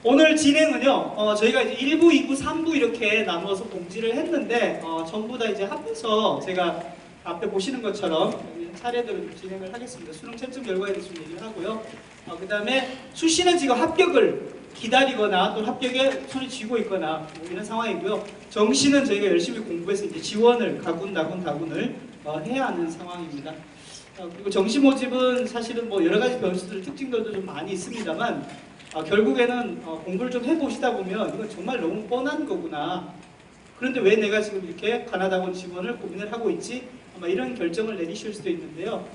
오늘 진행은요, 저희가 이제 1부, 2부, 3부 이렇게 나눠서 공지를 했는데, 전부 다 이제 합해서 제가 앞에 보시는 것처럼 차례대로 좀 진행을 하겠습니다. 수능 채점 결과에 대해서 좀 얘기를 하고요. 그 다음에 수시는 지금 합격을 기다리거나 또 합격에 손이 쥐고 있거나 뭐 이런 상황이고요. 정시는 저희가 열심히 공부해서 이제 지원을 가군을 해야 하는 상황입니다. 그리고 정시 모집은 사실은 뭐 여러 가지 변수들 특징들도 좀 많이 있습니다만 결국에는 공부를 좀 해보시다 보면 이건 정말 너무 뻔한 거구나. 그런데 왜 내가 지금 이렇게 가나다원 지원을 고민을 하고 있지? 아마 이런 결정을 내리실 수도 있는데요.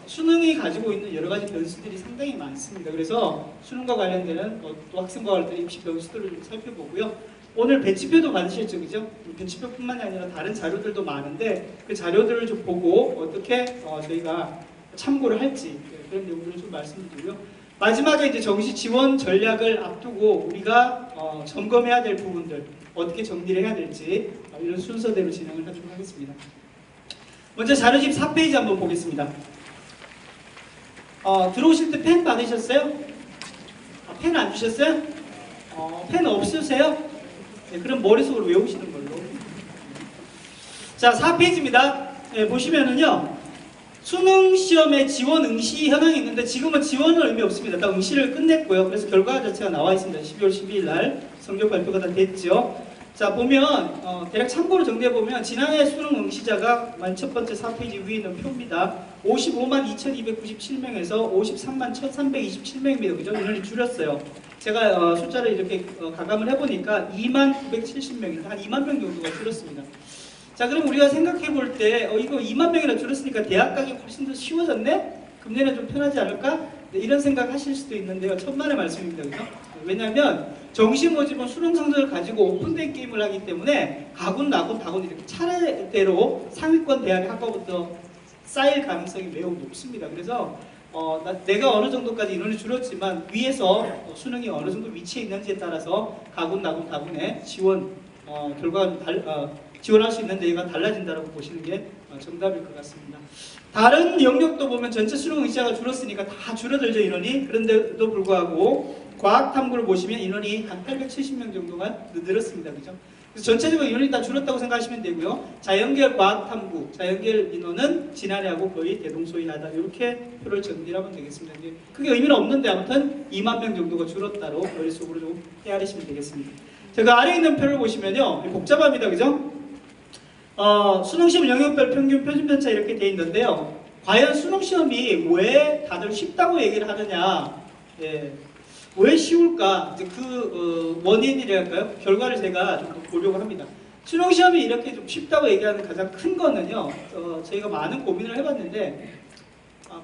수능이 가지고 있는 여러 가지 변수들이 상당히 많습니다. 그래서 수능과 관련되는 또 학생과 관련된 입시 변수들을 좀 살펴보고요. 오늘 배치표도 받으셨죠, 그죠? 배치표뿐만이 아니라 다른 자료들도 많은데 그 자료들을 좀 보고 어떻게 저희가 참고를 할지 그런 내용들을 좀 말씀드리고요. 마지막에 이제 정시 지원 전략을 앞두고 우리가 점검해야 될 부분들 어떻게 정리를 해야 될지 이런 순서대로 진행을 하도록 하겠습니다. 먼저 자료집 4페이지 한번 보겠습니다. 들어오실 때 펜 받으셨어요? 펜 안 주셨어요? 펜 없으세요? 네, 그럼 머릿속으로 외우시는 걸로. 자, 4페이지입니다. 네, 보시면은요. 수능 시험에 지원 응시 현황이 있는데 지금은 지원은 의미 없습니다. 다 응시를 끝냈고요. 그래서 결과 자체가 나와 있습니다. 12월 12일 날 성적 발표가 다 됐죠. 자, 보면 대략 참고로 정리해보면 지난해 수능 응시자가 첫 번째 4페이지 위에 있는 표입니다. 55만 2,297명에서 53만 1,327명입니다. 그죠? 인원이 줄였어요. 제가 숫자를 이렇게 가감을 해보니까 2만 970명인데 한 2만 명 정도가 줄었습니다. 자, 그럼 우리가 생각해 볼 때 이거 2만 명이나 줄었으니까 대학 가기 훨씬 더 쉬워졌네? 금년에 좀 편하지 않을까? 네, 이런 생각 하실 수도 있는데요. 천만의 말씀입니다. 그죠? 왜냐하면 정시 모집은 수능 성적을 가지고 오픈된 게임을 하기 때문에 가군, 나군, 다군 이렇게 차례대로 상위권 대학의 학과부터 쌓일 가능성이 매우 높습니다. 그래서 내가 어느 정도까지 인원이 줄었지만 위에서 수능이 어느 정도 위치에 있는지에 따라서 가군, 나군, 다군의 지원 결과가 지원할 수 있는 데가 달라진다고 보시는 게 정답일 것 같습니다. 다른 영역도 보면 전체 수능 응시자가 줄었으니까 다 줄어들죠, 인원이. 그런데도 불구하고 과학탐구를 보시면 인원이 한 870명 정도가 늘었습니다. 그죠? 그래서 전체적으로 인원이 다 줄었다고 생각하시면 되고요. 자연계열 과학탐구, 자연계열 인원은 지난해하고 거의 대동소이하다. 이렇게 표를 정리하면 되겠습니다. 크게 의미는 없는데 아무튼 2만 명 정도가 줄었다로 머릿속으로 좀 헤아리시면 되겠습니다. 제가 아래에 있는 표를 보시면요. 복잡합니다. 그죠? 수능시험 영역별 평균 표준 편차 이렇게 돼 있는데요. 과연 수능시험이 왜 다들 쉽다고 얘기를 하느냐, 왜 쉬울까? 이제 그 원인이랄까요? 결과를 제가 좀 보려고 합니다. 수능시험이 이렇게 좀 쉽다고 얘기하는 가장 큰 거는요. 저희가 많은 고민을 해봤는데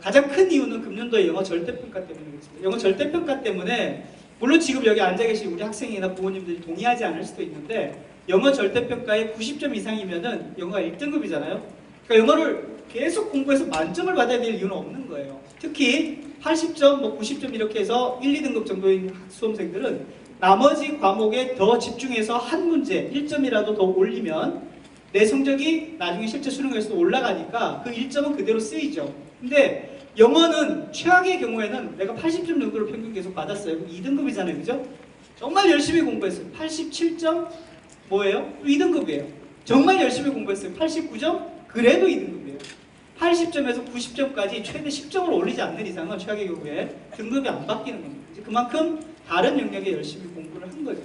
가장 큰 이유는 금년도의 영어 절대평가 때문이겠습니다. 영어 절대평가 때문에 물론 지금 여기 앉아 계신 우리 학생이나 부모님들이 동의하지 않을 수도 있는데 영어 절대평가에 90점 이상이면은 영어가 1등급이잖아요. 그러니까 영어를 계속 공부해서 만점을 받아야 될 이유는 없는 거예요. 특히 80점, 90점 이렇게 해서 1, 2등급 정도인 수험생들은 나머지 과목에 더 집중해서 한 문제 1점이라도 더 올리면 내 성적이 나중에 실제 수능에서도 올라가니까 그 1점은 그대로 쓰이죠. 근데 영어는 최악의 경우에는 내가 80점 정도를 평균 계속 받았어요. 2등급이잖아요. 그죠? 정말 열심히 공부했어요. 87점? 뭐예요? 2등급이에요. 정말 열심히 공부했어요. 89점? 그래도 2등급이에요. 80점에서 90점까지 최대 10점을 올리지 않는 이상은 최악의 경우에 등급이 안 바뀌는 겁니다. 그만큼 다른 영역에 열심히 공부를 한 거죠.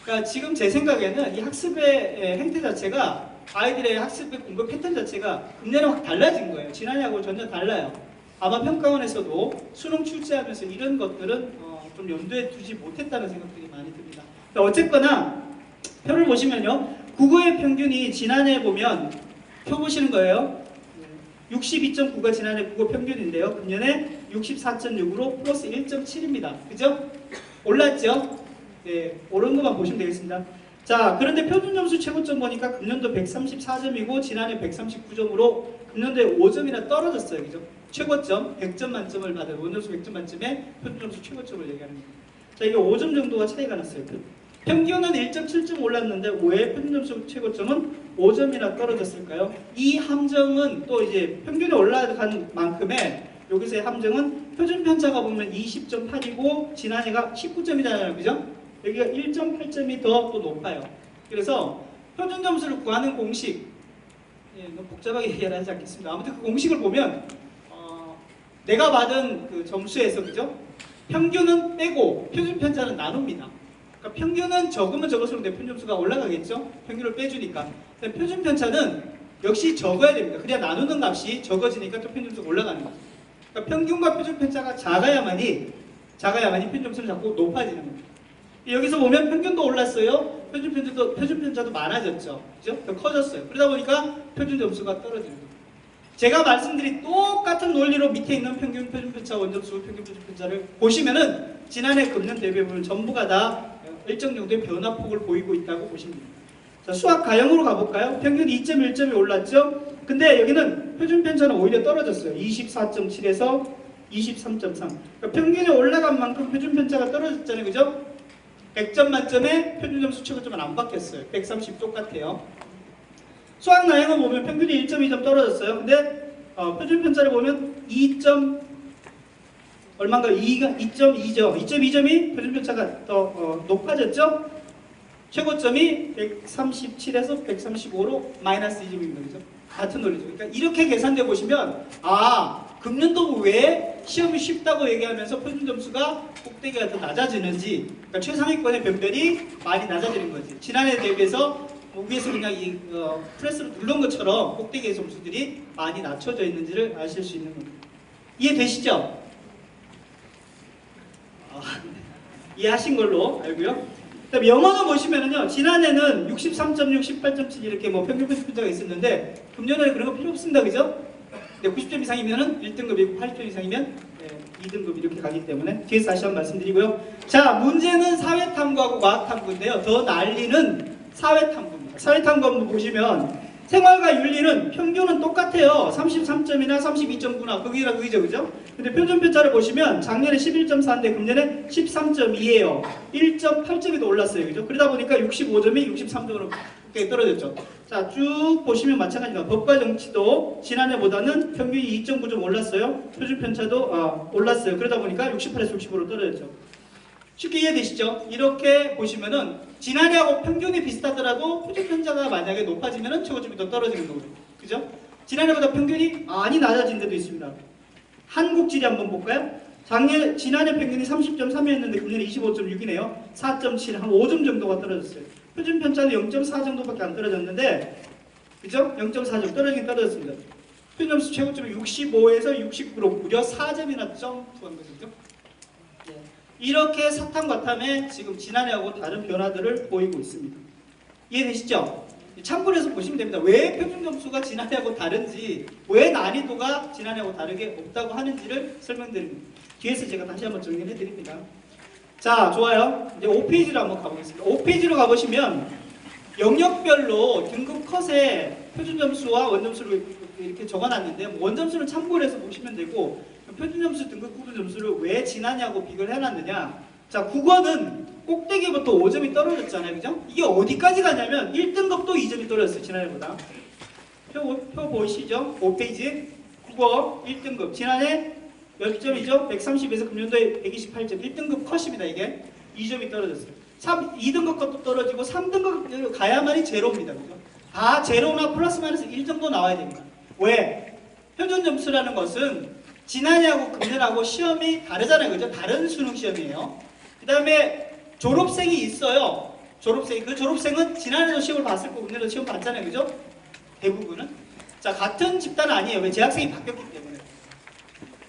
그러니까 지금 제 생각에는 이 학습의 행태 자체가 아이들의 학습의 공부 패턴 자체가 금년에 확 달라진 거예요. 지난해하고 전혀 달라요. 아마 평가원에서도 수능 출제하면서 이런 것들은 좀 염두에 두지 못했다는 생각들이 많이 듭니다. 어쨌거나 표를 보시면요. 국어의 평균이 지난해 보면 표 보시는 거예요. 62.9가 지난해 국어 평균인데요. 금년에 64.6으로 플러스 1.7입니다. 그죠? 올랐죠? 네, 오른 것만 보시면 되겠습니다. 자, 그런데 표준 점수 최고점 보니까 금년도 134점이고 지난해 139점으로 금년도에 5점이나 떨어졌어요. 그죠? 최고점 100점 만점을 받은 원점수 100점 만점에 표준 점수 최고점을 얘기하는 겁니다. 자, 이게 5점 정도가 차이가 났어요. 평균은 1.7점 올랐는데 왜 표준 점수 최고점은 5점이나 떨어졌을까요? 이 함정은 또 이제 평균이 올라간 만큼의 여기서의 함정은 표준 편차가 보면 20.8이고 지난해가 19점이잖아요. 그죠? 여기가 1.8점이 더 또 높아요. 그래서 표준 점수를 구하는 공식, 너무 복잡하게 얘기를 하지 않겠습니다. 아무튼 그 공식을 보면 내가 받은 그 점수에서 그죠? 평균은 빼고 표준 편차는 나눕니다. 그러니까 평균은 적으면 적을수록 내 표준 점수가 올라가겠죠? 평균을 빼주니까. 근데 표준 편차는 역시 적어야 됩니다. 그래야 나누는 값이 적어지니까 또 표준 점수가 올라가는 거죠. 그러니까 평균과 표준 편차가 작아야만이 표준 점수는 자꾸 높아지는 겁니다. 여기서 보면 평균도 올랐어요. 표준 편차도 많아졌죠. 그죠? 더 커졌어요. 그러다 보니까 표준 점수가 떨어지는 거예요. 제가 말씀드린 똑같은 논리로 밑에 있는 평균 표준 편차, 원점수 평균 표준 편차를 보시면은 지난해 금년 대비해 보면 전부가 다 일정 정도의 변화폭을 보이고 있다고 보시면 됩니다. 자, 수학 가형으로 가볼까요? 평균 2.1점이 올랐죠? 근데 여기는 표준 편차는 오히려 떨어졌어요. 24.7에서 23.3. 그러니까 평균이 올라간 만큼 표준 편차가 떨어졌잖아요. 그죠? 100점 만점에 표준 점수 최고점은 안 바뀌었어요. 130 똑같아요. 수학 나형은 보면 평균이 1.2점 떨어졌어요. 근데 표준 편차를 보면 2점 얼마인가 2.2점. 2.2점이 표준 편차가 더 높아졌죠? 최고점이 137에서 135로 마이너스 2점입니다. 그죠? 같은 논리죠. 그러니까 이렇게 계산돼 보시면 금년도 왜 시험이 쉽다고 얘기하면서 표준 점수가 꼭대기가 더 낮아지는지, 그러니까 최상위권의 변별이 많이 낮아지는 거지. 지난해 대비해서 위에서 그냥 프레스로 누른 것처럼 꼭대기의 점수들이 많이 낮춰져 있는지를 아실 수 있는 겁니다. 이해되시죠? 이해하신 걸로 알고요. 그다음에 영어는 보시면은요, 지난해는 63.6, 18.7 이렇게 뭐 평균 표준 편차가 있었는데 금년에는 그런 거 필요 없습니다. 그죠? 90점 이상이면은 1등급이고 80점 이상이면 2등급 이렇게 가기 때문에 뒤에서 다시 한번 말씀드리고요. 자, 문제는 사회탐구하고 과학탐구인데요. 더 난리는 사회탐구입니다. 사회탐구 보시면 생활과 윤리는 평균은 똑같아요. 33점이나 32.9나 거기가 그기죠. 그죠? 근데 표준 편차를 보시면 작년에 11.4인데 금년에 13.2예요. 1.8점이 더 올랐어요. 그죠? 그러다 보니까 65점이 63점으로 떨어졌죠. 자, 쭉 보시면 마찬가지입니다. 법과 정치도 지난해보다는 평균이 2.9점 올랐어요. 표준 편차도 올랐어요. 그러다 보니까 68에서 65로 떨어졌죠. 쉽게 이해되시죠? 이렇게 보시면은 지난해하고 평균이 비슷하더라도 표준 편차가 만약에 높아지면은 최고점이 더 떨어지는 거고요. 그죠? 지난해보다 평균이 많이 낮아진 데도 있습니다. 한국지리 한번 볼까요? 지난해 평균이 30.3이었는데 금년에 25.6이네요. 4.7, 한 5점 정도가 떨어졌어요. 표준 편차는 0.4 정도밖에 안 떨어졌는데, 그죠? 0.4점 떨어지긴 떨어졌습니다. 표준 점수 최고점이 65에서 69로 무려 4점이나 점프한 거죠. 이렇게 사탐과탐에 지금 지난해하고 다른 변화들을 보이고 있습니다. 이해되시죠? 참고로 해서 보시면 됩니다. 왜 표준 점수가 지난해하고 다른지, 왜 난이도가 지난해하고 다르게 없다고 하는지를 설명드립니다. 뒤에서 제가 다시 한번 정리해 드립니다. 자, 좋아요. 이제 5페이지로 한번 가보겠습니다. 5페이지로 가보시면 영역별로 등급 컷에 표준 점수와 원점수를 이렇게 적어놨는데 원점수를 참고를 해서 보시면 되고, 표준 점수, 등급 구분 점수를 왜 지난해하고 비교를 해놨느냐. 자, 국어는 꼭대기부터 5점이 떨어졌잖아요. 그죠? 이게 어디까지 가냐면 1등급도 2점이 떨어졌어요. 지난해보다. 표 보이시죠? 5페이지. 국어 1등급. 지난해 몇 점이죠? 130에서 금년도에 128점. 1등급 컷입니다. 이게 2점이 떨어졌어요. 2등급 컷도 떨어지고 3등급 가야만이 제로입니다. 그죠? 다 제로나 플러스 마이너스 1 정도 나와야 됩니다. 왜? 표준 점수라는 것은 지난해하고 금년하고 시험이 다르잖아요. 그죠? 다른 수능 시험이에요. 그 다음에 졸업생이 있어요. 그 졸업생은 지난해도 시험을 봤을 거고 금년에도 시험 봤잖아요. 그죠? 대부분은. 자, 같은 집단은 아니에요. 왜? 재학생이 바뀌었기 때문에.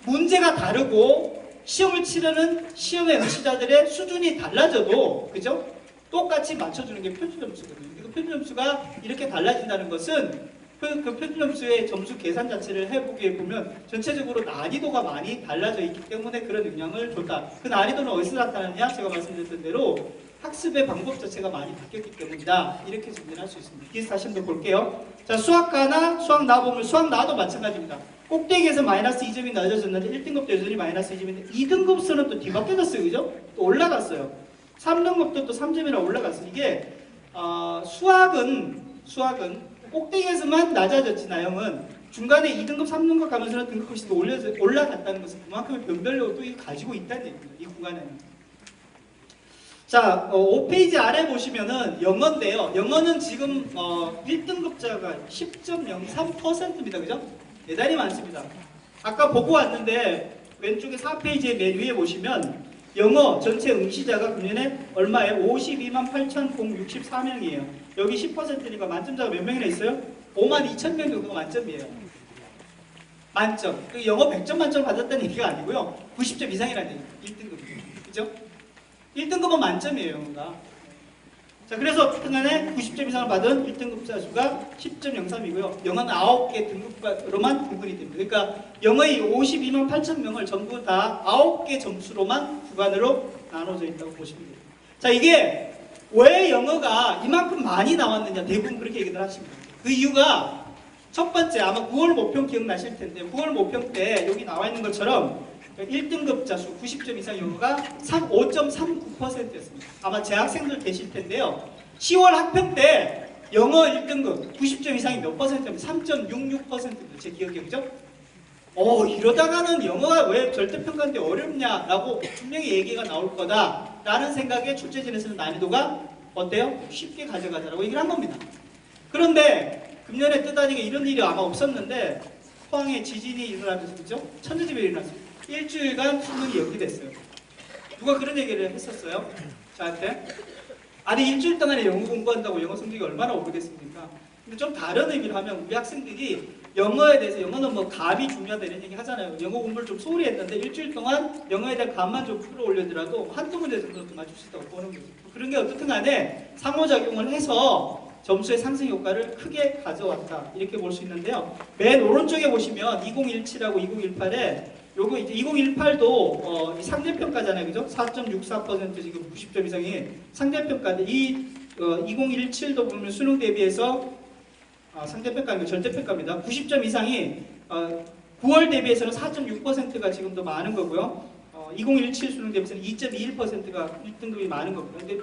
문제가 다르고 시험을 치르는 시험의 응시자들의 수준이 달라져도, 그죠? 똑같이 맞춰주는 게 표준 점수거든요. 그 표준 점수가 이렇게 달라진다는 것은 그 표준 점수의 점수 계산 자체를 해보게 보면 전체적으로 난이도가 많이 달라져 있기 때문에 그런 영향을 줬다. 그 난이도는 어디서 나타나느냐? 제가 말씀드렸던 대로 학습의 방법 자체가 많이 바뀌었기 때문이다. 이렇게 정리할 수 있습니다. 뒤에서 다시 한번 볼게요. 자, 수학가나 수학나 보면 수학나도 마찬가지입니다. 꼭대기에서 마이너스 2점이 낮아졌는데 1등급도 여전히 마이너스 2점인데 2등급서는 또 뒤바뀌어졌어요. 그죠? 또 올라갔어요. 3등급도 또 3점이나 올라갔어요. 이게 수학은 꼭대기에서만 낮아졌지, 나형은 중간에 2등급, 3등급 가면서는 등급값이 또 올라갔다는 것은 그만큼의 변별력을 또 가지고 있다는 얘기입니다. 이 구간에는. 자, 5페이지 아래 보시면은 영어인데요. 영어는 지금 1등급자가 10.03%입니다. 그죠? 대단히 많습니다. 아까 보고 왔는데 왼쪽에 4페이지의 맨 위에 보시면 영어 전체 응시자가 금년에 얼마예요? 52만 8,064명이에요. 여기 10%니까 만점자가 몇 명이나 있어요? 5만 2천 명 정도가 만점이에요. 만점. 영어 100점 만점 받았다는 얘기가 아니고요. 90점 이상이라는 얘기예요. 1등급. 그죠? 1등급은 만점이에요, 영어가. 자, 그래서 하여튼간에 90점 이상을 받은 1등급자 수가 10.03이고요. 영어는 9개 등급으로만 구분이 됩니다. 그러니까 영어의 52만 8천 명을 전부 다 9개 점수로만 구간으로 나눠져 있다고 보시면 돼요. 자, 이게 왜 영어가 이만큼 많이 나왔느냐 대부분 그렇게 얘기들 하십니다. 그 이유가 첫 번째 아마 9월 모평 기억나실 텐데 9월 모평 때 여기 나와 있는 것처럼 1등급자 수 90점 이상 영어가 5.39%였습니다. 아마 재학생들 계실 텐데요. 10월 학평 때 영어 1등급 90점 이상이 몇 퍼센트입니다. 3.66%입니다. 제 기억에 그죠? 이러다가는 영어가 왜 절대평가인데 어렵냐라고 분명히 얘기가 나올 거다라는 생각에 출제진에서는 난이도가 어때요? 쉽게 가져가자라고 얘기를 한 겁니다. 그런데 금년에 뜨다니까 이런 일이 아마 없었는데 포항에 지진이 일어나면서 그죠? 천재지변이 일어났습니다. 일주일간 수능이 연기됐어요. 누가 그런 얘기를 했었어요? 저한테? 아니 일주일 동안에 영어 공부한다고 영어 성적이 얼마나 오르겠습니까? 근데 좀 다른 의미로 하면 우리 학생들이 영어에 대해서 영어는 뭐 감이 중요하다 이런 얘기 하잖아요. 영어 공부를 좀 소홀히 했는데 일주일 동안 영어에 대한 감만 좀 끌어올려더라도 한두 문제 정도는 맞출 수 있다고 보는 거죠. 그런 게 어떻든 간에 상호작용을 해서 점수의 상승 효과를 크게 가져왔다. 이렇게 볼 수 있는데요. 맨 오른쪽에 보시면 2017하고 2018에 요거 이제 2018도 상대평가잖아요. 그죠? 4.64% 지금 90점 이상이 상대평가인데 이 2017도 보면 수능 대비해서 상대평가 아니고 절대평가입니다. 90점 이상이 9월 대비해서는 4.6%가 지금 더 많은 거고요. 2017 수능 대비해서는 2.21%가 1등급이 많은 거고요. 근데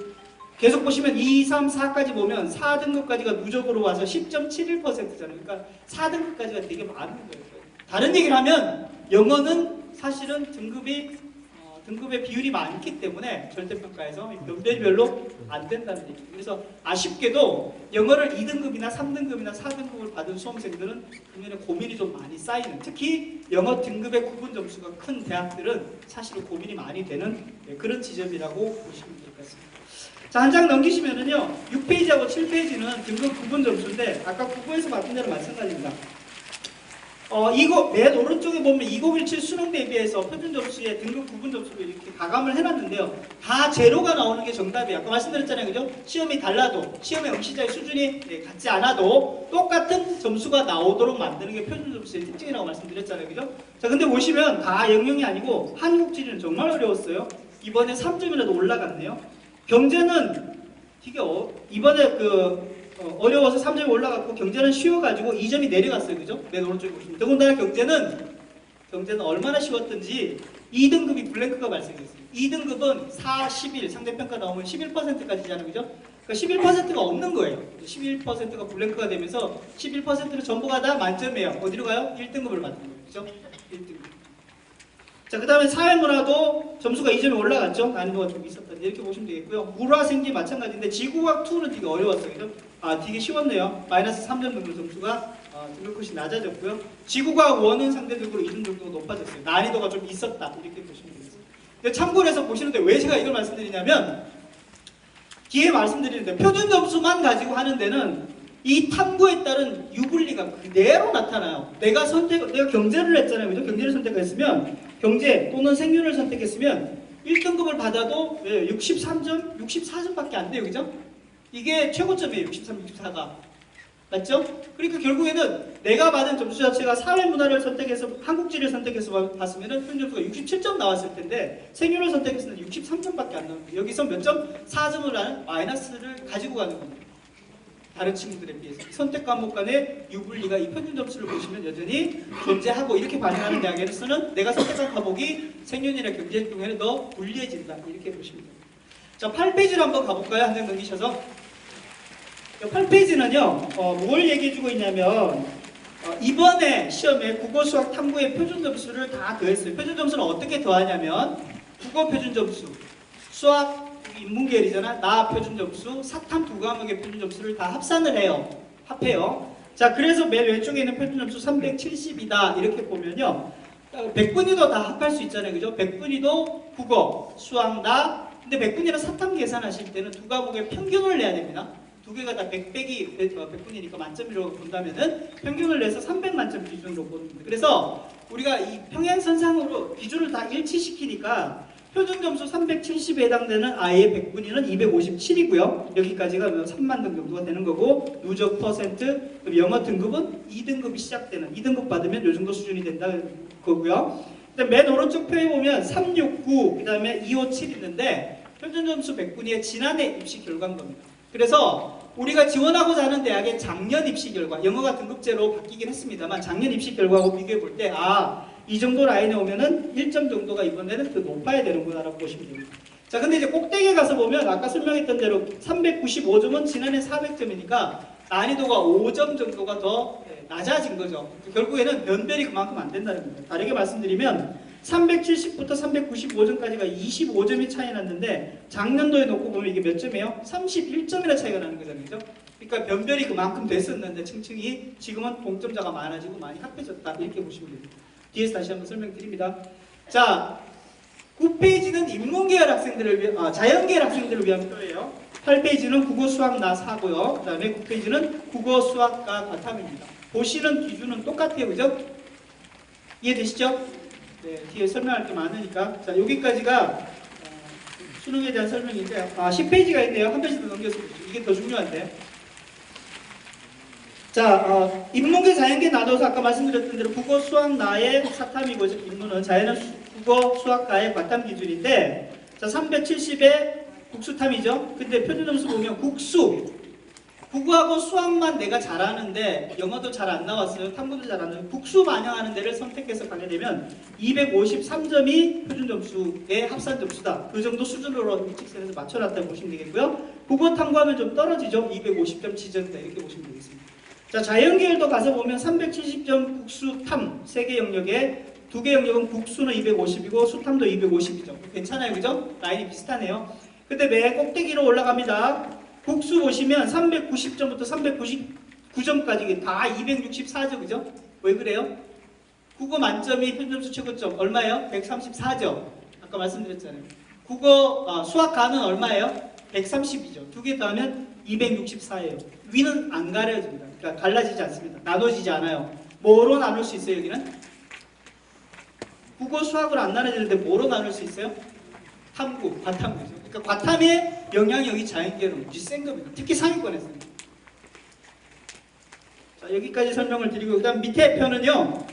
계속 보시면 2, 3, 4까지 보면 4등급까지가 누적으로 와서 10.71%잖아요. 그러니까 4등급까지가 되게 많은 거예요. 다른 얘기를 하면 영어는 사실은 등급의 비율이 많기 때문에 절대평가에서 면별별로 안 된다는 얘기예요. 그래서 아쉽게도 영어를 2등급이나 3등급이나 4등급을 받은 수험생들은 금년에 고민이 좀 많이 쌓이는, 특히 영어 등급의 구분 점수가 큰 대학들은 사실은 고민이 많이 되는 그런 지점이라고 보시면 될 것 같습니다. 자, 한 장 넘기시면은요, 6페이지하고 7페이지는 등급 구분 점수인데 아까 국어에서 맡은 대로 마찬가지입니다. 이거 맨 오른쪽에 보면 2017 수능 대비해서 표준 점수의 등급 구분 점수를 이렇게 가감을 해놨는데요. 다 제로가 나오는 게 정답이에요. 아까 말씀드렸잖아요. 그죠? 시험이 달라도, 시험의 응시자의 수준이 같지 않아도 똑같은 점수가 나오도록 만드는 게 표준 점수의 특징이라고 말씀드렸잖아요. 그죠? 자, 근데 보시면 다 영영이 아니고 한국지리는 정말 어려웠어요. 이번에 3점이라도 올라갔네요. 경제는 되게 이번에 어려워서 3점이 올라갔고 경제는 쉬워가지고 2점이 내려갔어요. 그죠? 맨 오른쪽에 보시면. 더군다나 경제는 얼마나 쉬웠던지 2등급이 블랭크가 발생했어요. 2등급은 4, 11 상대평가 나오면 11%까지잖아요. 그죠? 그러니까 11%가 없는 거예요. 11%가 블랭크가 되면서 11%는 전부가 다 만점이에요. 어디로 가요? 1등급을 받는 거예요. 그죠? 1등급. 자, 그 다음에 사회문화도 점수가 2점이 올라갔죠. 난이도가 좀 있었다. 이렇게 보시면 되겠고요. 물화생기 마찬가지인데 지구과학2는 되게 어려웠어요. 그죠? 되게 쉬웠네요. 마이너스 3점 정도 점수가 등급컷이 낮아졌고요. 지구과학 1은 상대적으로 2점 정도 높아졌어요. 난이도가 좀 있었다. 이렇게 보시면 되겠습니다. 근데 참고로 해서 보시는데 왜 제가 이걸 말씀드리냐면 뒤에 말씀드리는데 표준 점수만 가지고 하는 데는 이 탐구에 따른 유불리가 그대로 나타나요. 내가 경제를 했잖아요. 그죠? 경제를 선택했으면 경제 또는 생윤을 선택했으면 1등급을 받아도 63점, 64점밖에 안 돼요. 그죠? 이게 최고점이에요. 63, 64가. 맞죠? 그러니까 결국에는 내가 받은 점수 자체가 사회문화를 선택해서 한국지를 선택해서 봤으면 표준 점수가 67점 나왔을 텐데 생윤을 선택했으면 63점밖에 안 나옵니다. 여기서 몇 점? 4점을 하는 마이너스를 가지고 가는 겁니다. 다른 친구들에 비해서 선택 과목 간의 유불리가 이 평균 점수를 보시면 여전히 존재하고 이렇게 반영하는 대학에서는 내가 선택한 과목이 생윤이나 경제 경우에는 더 불리해진다 이렇게 보시면 됩니다. 자, 8페이지로 한번 가볼까요? 한 장 넘기셔서 8페이지는요 뭘 얘기해주고 있냐면 이번에 시험에 국어 수학 탐구의 표준 점수를 다 더했어요. 표준 점수는 어떻게 더하냐면 국어 표준 점수, 수학 인문계열이잖아. 나 표준 점수, 사탐 두 과목의 표준 점수를 다 합산을 해요. 합해요. 자, 그래서 맨 왼쪽에 있는 표준 점수 370이다. 이렇게 보면요. 백분위도 다 합할 수 있잖아요. 그죠? 백분위도 국어, 수학, 나. 근데 백분위랑 사탐 계산하실 때는 두 과목의 평균을 내야 됩니다. 두 개가 다 100 빼기 100분이니까 만점으로 본다면은 평균을 내서 300만점 기준으로 보는 겁니다. 그래서 우리가 이 평행선상으로 기준을 다 일치시키니까 표준 점수 370에 해당되는 아이의 100분위는 257이고요. 여기까지가 3만 등 정도가 되는 거고, 누적 퍼센트, 그리고 영어 등급은 2등급이 시작되는, 2등급 받으면 요 정도 수준이 된다는 거고요. 맨 오른쪽 표에 보면 369, 그 다음에 257 있는데 표준 점수 100분위의 지난해 입시 결과인 겁니다. 그래서 우리가 지원하고자 하는 대학의 작년 입시 결과, 영어가 등급제로 바뀌긴 했습니다만 작년 입시 결과하고 비교해 볼 때 이 정도 라인에 오면은 1점 정도가 이번에는 더 높아야 되는구나라고 보시면 됩니다. 자, 근데 이제 꼭대기에 가서 보면 아까 설명했던 대로 395점은 지난해 400점이니까 난이도가 5점 정도가 더 낮아진 거죠. 결국에는 변별이 그만큼 안 된다는 겁니다. 다르게 말씀드리면 370부터 395점까지가 25점이 차이 났는데 작년도에 놓고 보면 이게 몇 점이에요? 31점이나 차이가 나는 거잖아요. 그죠? 그러니까 변별이 그만큼 됐었는데 층층이 지금은 동점자가 많아지고 많이 합해졌다. 이렇게 보시면 됩니다. 뒤에서 다시 한번 설명드립니다. 자, 9페이지는 인문계열 학생들을 위한, 자연계열 학생들을 위한 표예요. 8페이지는 국어, 수학, 나, 사고요. 그 다음에 9페이지는 국어, 수학과 과탐입니다. 보시는 기준은 똑같아요. 그죠? 이해되시죠? 네, 뒤에 설명할 게 많으니까. 자, 여기까지가 수능에 대한 설명인데, 10페이지가 있네요. 한 페이지 더 넘겨서 보시죠. 이게 더 중요한데. 자, 인문계, 자연계 나눠서 아까 말씀드렸던 대로 국어, 수학, 나의 사탐이고, 인문은 자연은 국어, 수학, 나의 과탐 기준인데, 자, 370에 국수탐이죠. 근데 표준 점수 보면 국수, 국어하고 수학만 내가 잘하는데 영어도 잘 안 나왔어요. 탐구도 잘 안 나와요. 국수 반영하는 데를 선택해서 가게 되면 253점이 표준 점수의 합산 점수다. 그 정도 수준으로 일직선에서 맞춰놨다고 보시면 되겠고요. 국어 탐구하면 좀 떨어지죠. 250점 지정다. 이렇게 보시면 되겠습니다. 자, 자연계열도 가서 보면 370점 국수탐 3개 영역에 2개 영역은 국수는 250이고 수탐도 250이죠. 괜찮아요. 그죠? 라인이 비슷하네요. 근데 맨 꼭대기로 올라갑니다. 국수 보시면 390점부터 399점까지 다 264점. 그죠? 왜 그래요? 국어 만점이 표준점수 최고점 얼마예요? 134점. 아까 말씀드렸잖아요. 국어, 수학 가는 얼마예요? 130이죠. 두 개 더하면 264예요. 위는 안 가려집니다. 그러니까 갈라지지 않습니다. 나눠지지 않아요. 뭐로 나눌 수 있어요, 여기는? 국어, 수학으로 안 나눠지는데 뭐로 나눌 수 있어요? 탐구, 과탐구죠. 그러니까 과탐의 영향이 여기 자연계열은 무지 센 겁니다. 특히 상위권에서는. 자, 여기까지 설명을 드리고, 그 다음 밑에 편은요.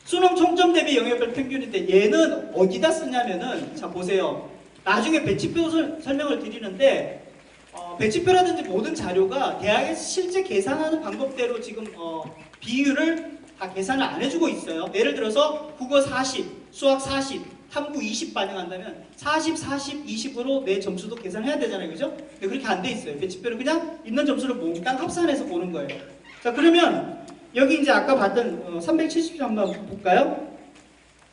수능 총점 대비 영역별 평균인데 얘는 어디다 쓰냐면은, 자, 보세요. 나중에 배치표 설명을 드리는데, 배치표라든지 모든 자료가 대학에서 실제 계산하는 방법대로 지금 비율을 다 계산을 안 해주고 있어요. 예를 들어서 국어 40, 수학 40, 탐구 20 반영한다면 40, 40, 20으로 내 점수도 계산해야 되잖아요. 그죠? 근데 그렇게 안 돼 있어요. 배치표는 그냥 있는 점수를 몽땅 합산해서 보는 거예요. 자, 그러면 여기 이제 아까 봤던 370점 한번 볼까요?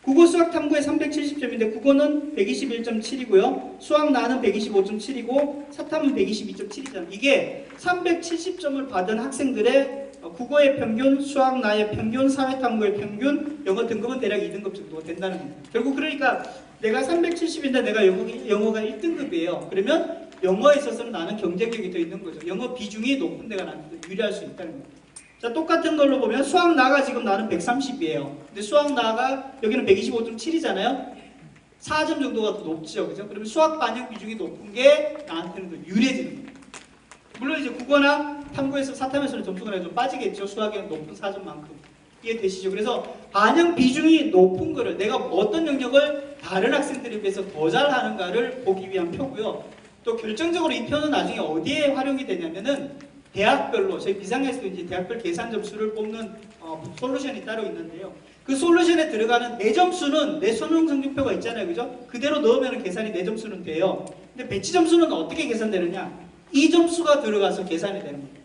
국어, 수학, 탐구에 370점인데 국어는 121.7이고요. 수학, 나는 125.7이고 사탐은 122.7이잖아요. 이게 370점을 받은 학생들의 국어의 평균, 수학, 나의 평균, 사회탐구의 평균, 영어 등급은 대략 2등급 정도가 된다는 겁니다. 결국 그러니까 내가 370인데 내가 영어가 1등급이에요. 그러면 영어에 있어서는 나는 경쟁력이 더 있는 거죠. 영어 비중이 높은 데가 나한테 유리할 수 있다는 겁니다. 자, 똑같은 걸로 보면 수학 나가 지금 나는 130이에요. 근데 수학 나가 여기는 125.7이잖아요. 4점 정도가 더 높죠. 그죠? 그러면 수학 반영 비중이 높은 게 나한테는 더 유리해지는 거예요. 물론 이제 국어나 탐구에서 사탐에서는 점수가 좀 빠지겠죠. 수학에는 높은 4점만큼. 이해되시죠? 그래서 반영 비중이 높은 거를 내가 어떤 영역을 다른 학생들에 비해서 더 잘하는가를 보기 위한 표고요. 또 결정적으로 이 표는 나중에 어디에 활용이 되냐면은 대학별로 저희 비상에서도 이제 대학별 계산 점수를 뽑는 솔루션이 따로 있는데요. 그 솔루션에 들어가는 내 점수는 내 수능 성적표가 있잖아요. 그죠? 그대로 넣으면 계산이 내 점수는 돼요. 근데 배치 점수는 어떻게 계산되느냐? 이 점수가 들어가서 계산이 되는 겁니다.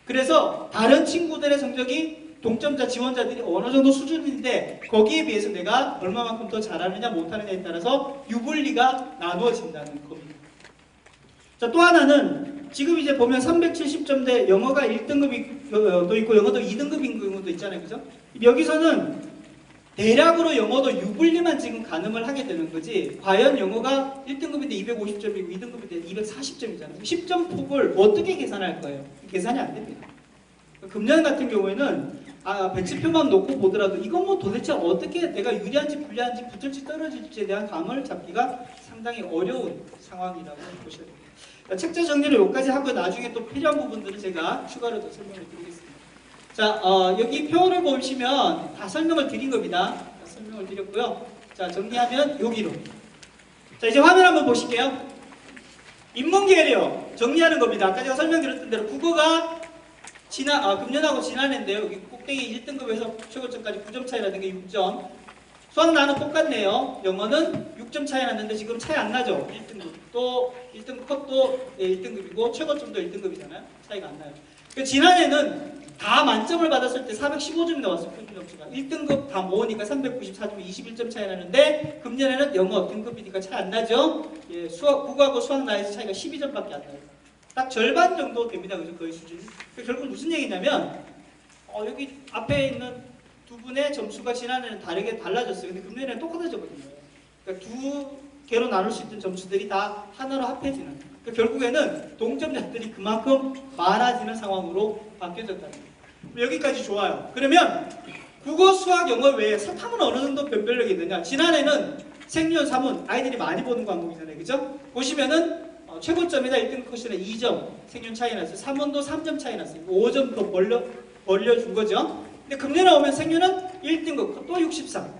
그래서 다른 친구들의 성적이 동점자 지원자들이 어느 정도 수준인데 거기에 비해서 내가 얼마만큼 더 잘하느냐 못하느냐에 따라서 유불리가 나누어진다는 겁니다. 자, 또 하나는 지금 이제 보면 370점대 영어가 1등급도 있고 영어도 2등급인 경우도 있잖아요. 그죠? 여기서는 대략으로 영어도 유불리만 지금 가늠을 하게 되는 거지 과연 영어가 1등급인데 250점이고 2등급인데 240점이잖아요. 10점 폭을 어떻게 계산할 거예요? 계산이 안 됩니다. 금년 같은 경우에는 배치표만 놓고 보더라도 이건 뭐 도대체 어떻게 내가 유리한지 불리한지 붙을지 떨어질지에 대한 감을 잡기가 상당히 어려운 상황이라고 보셔야 됩니다. 책자 정리를 여기까지 하고 나중에 또 필요한 부분들은 제가 추가로 더 설명을 드리겠습니다. 자, 여기 표를 보시면 다 설명을 드린 겁니다. 다 설명을 드렸고요. 자, 정리하면 여기로. 자, 이제 화면 한번 보실게요. 인문계열이요. 정리하는 겁니다. 아까 제가 설명드렸던 대로 국어가 금년하고 지난해인데요. 여기 꼭대기 1등급에서 최고점까지 9점 차이 나는 게 6점. 수학 나는 똑같네요. 영어는 6점 차이 났는데 지금 차이 안 나죠? 1등급. 또 1등급 컷도 1등급이고 최고점도 1등급이잖아요. 차이가 안 나요. 지난해는 다 만점을 받았을 때 415점이 나왔어요. 평균 점수가. 1등급 다 모으니까 394점이 21점 차이 나는데 금년에는 영어 등급이니까 차이 안 나죠? 예, 국어하고 수학 나이에서 차이가 12점밖에 안 나요. 딱 절반 정도 됩니다. 그죠? 거의 수준이. 결국 무슨 얘기냐면 여기 앞에 있는 두 분의 점수가 지난해는 다르게 달라졌어요. 근데 금년에는 똑같아졌거든요. 그러니까 두 개로 나눌 수 있는 점수들이 다 하나로 합해지는. 그러니까 결국에는 동점자들이 그만큼 많아지는 상황으로 바뀌어졌다는 거예요. 여기까지 좋아요. 그러면 국어, 수학, 영어 외에 사탐은 어느 정도 변별력이 있느냐? 지난해는 생윤, 사문 아이들이 많이 보는 과목이잖아요. 그죠? 보시면은 최고점이다 1등급 컷이나 2점 생윤 차이 났어요. 사문도 3점 차이 났어요. 5점 더 벌려준 거죠. 근데 금년에 오면 생윤은 1등급 또 63.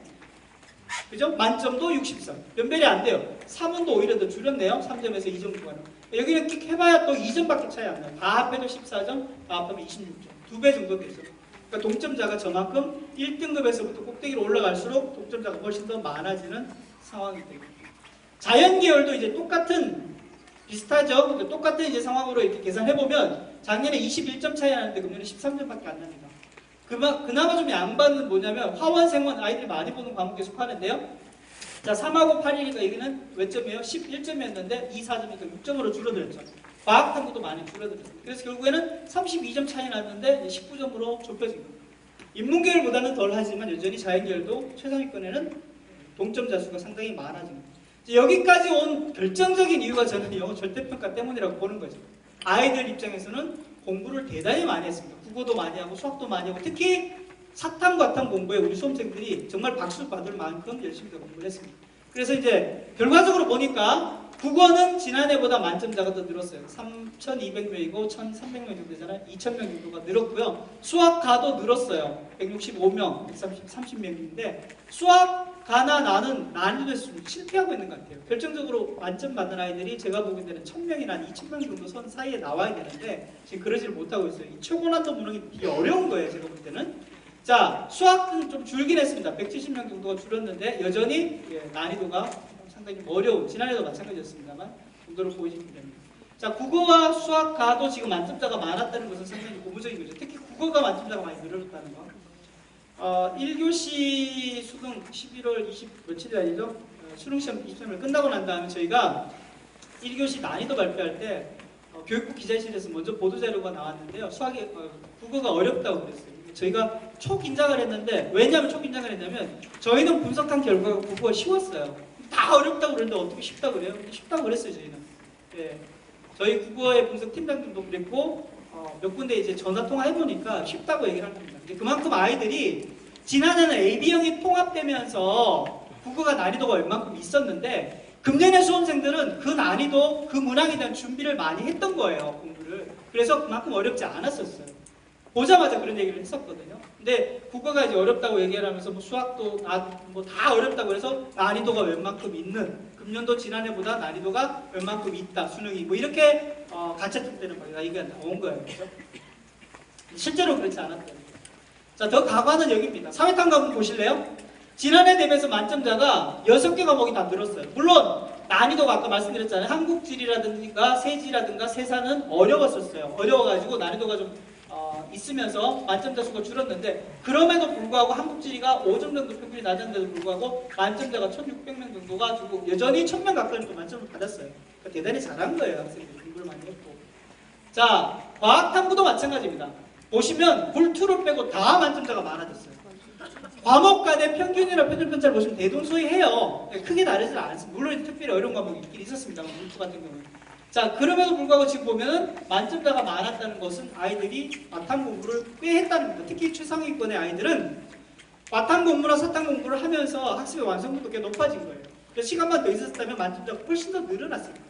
그죠? 만점도 63. 변별이 안 돼요. 사문도 오히려 더 줄였네요. 3점에서 2점 구간을. 여기는 끽 해봐야 또 2점밖에 차이 안 나요. 다 합해도 14점, 다 합하면 26점. 2배 정도 되죠. 그러니까 동점자가 저만큼 1등급에서부터 꼭대기로 올라갈수록 동점자가 훨씬 더 많아지는 상황이 됩니다. 자연계열도 이제 비슷하죠? 그러니까 똑같은 이제 상황으로 이렇게 계산해보면 작년에 21점 차이 나는데 금년에 13점밖에 안 납니다. 그나마 좀 양반은 뭐냐면 화원, 생원 아이들이 많이 보는 과목에 속하는데요. 자, 3하고 8이니까 여기는 몇 점이에요? 11점이었는데 2, 4점이니까 6점으로 줄어들었죠. 과학 탐구도 많이 줄어들었습니다. 그래서 결국에는 32점 차이 났는데 19점으로 좁혀진 겁니다. 인문계열보다는 덜 하지만 여전히 자연계열도 최상위권에는 동점자 수가 상당히 많아집니다. 여기까지 온 결정적인 이유가 저는 영어 절대평가 때문이라고 보는 거죠. 아이들 입장에서는 공부를 대단히 많이 했습니다. 국어도 많이 하고 수학도 많이 하고 특히 사탐, 과탐 공부에 우리 수험생들이 정말 박수 받을 만큼 열심히 공부를 했습니다. 그래서 이제 결과적으로 보니까 국어는 지난해보다 만점자가 더 늘었어요. 3,200명이고 1,300명 정도 되잖아요. 2,000명 정도가 늘었고요. 수학가도 늘었어요. 165명, 130명인데 수학, 가나, 나는 난이도에서 좀 실패하고 있는 것 같아요. 결정적으로 만점 받는 아이들이 제가 보기에는 1,000명이나 2,000명 정도 선 사이에 나와야 되는데 지금 그러지를 못하고 있어요. 이 최고난도 문항이 되게 어려운 거예요. 제가 볼 때는. 자, 수학은 좀 줄긴 했습니다. 170명 정도가 줄었는데 여전히 난이도가 상당히 좀 어려운, 지난해도 마찬가지였습니다만 정도로 보이시면 됩니다. 자, 국어와 수학가도 지금 만점자가 많았다는 것은 상당히 고무적인 거죠. 특히 국어가 만점자가 많이 늘어났다는 거. 1교시 수능 11월 20 며칠이 아니죠? 수능시험 23일 끝나고 난 다음에 저희가 1교시 난이도 발표할 때 교육부 기자실에서 먼저 보도자료가 나왔는데요. 국어가 어렵다고 그랬어요. 저희가 초긴장을 했는데 왜냐하면 초긴장을 했냐면 저희는 분석한 결과가 국어가 쉬웠어요. 다 어렵다고 그러는데 어떻게 쉽다고 그래요? 쉽다고 그랬어요. 저희는. 예. 저희 국어의 분석팀장들도 그랬고 몇 군데 이제 전화통화 해보니까 쉽다고 얘기를 합니다. 그만큼 아이들이 지난해는 AB형이 통합되면서 국어가 난이도가 웬만큼 있었는데 금년의 수험생들은 그 난이도, 그 문항에 대한 준비를 많이 했던 거예요. 공부를. 그래서 그만큼 어렵지 않았었어요. 보자마자 그런 얘기를 했었거든요. 근데 국어가 이제 어렵다고 얘기를 하면서 뭐 수학도 뭐 다 어렵다고 해서 난이도가 웬만큼 있는, 금년도 지난해보다 난이도가 웬만큼 있다, 수능이 뭐 이렇게 가채점되는 거예요. 이게 나온 거예요. 그렇죠? 실제로 그렇지 않았대요. 자, 더 가관은 여기입니다. 사회탐 과목 보실래요? 지난해 대비해서 만점자가 6개 과목이 다 늘었어요. 물론 난이도가 아까 말씀드렸잖아요. 한국지리라든가 세지라든가 세사는 어려웠었어요. 어려워가지고 난이도가 좀 있으면서 만점자 수가 줄었는데 그럼에도 불구하고 한국지리가 5점 정도 평균이 낮았는데도 불구하고 만점자가 1600명 정도가 주고 여전히 1000명 가까이 또 만점을 받았어요. 그러니까 대단히 잘한 거예요. 학생들이 공부를 많이 했고. 자, 과학탐구도 마찬가지입니다. 보시면 굴투를 빼고 다 만점자가 많아졌어요. 과목 간의 평균이나 표준편차를 보시면 대동소이해요. 크게 다르지 않습니다. 물론 특별히 어려운 과목이 있긴 있었습니다. 굴투 같은 경우는. 자, 그럼에도 불구하고 지금 보면은 만점자가 많았다는 것은 아이들이 바탕 공부를 꽤 했다는 겁니다. 특히 최상위권의 아이들은 바탕 공부나 사탕 공부를 하면서 학습의 완성도도 꽤 높아진 거예요. 그래서 시간만 더 있었다면 만점자가 훨씬 더 늘어났습니다.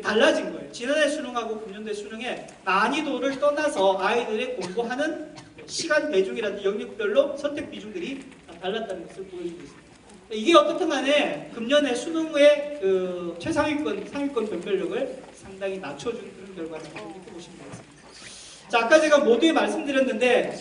달라진 거예요. 지난해 수능하고 금년도의 수능의 난이도를 떠나서 아이들의 공부하는 시간 배중이라든지 영역별로 선택 비중들이 달랐다는 것을 보여주고 있습니다. 이게 어떻든 간에 금년에 수능의 그 최상위권, 상위권 변별력을 상당히 낮춰준 그런 결과를 이렇게 보시면 되겠습니다. 자, 아까 제가 모두에 말씀드렸는데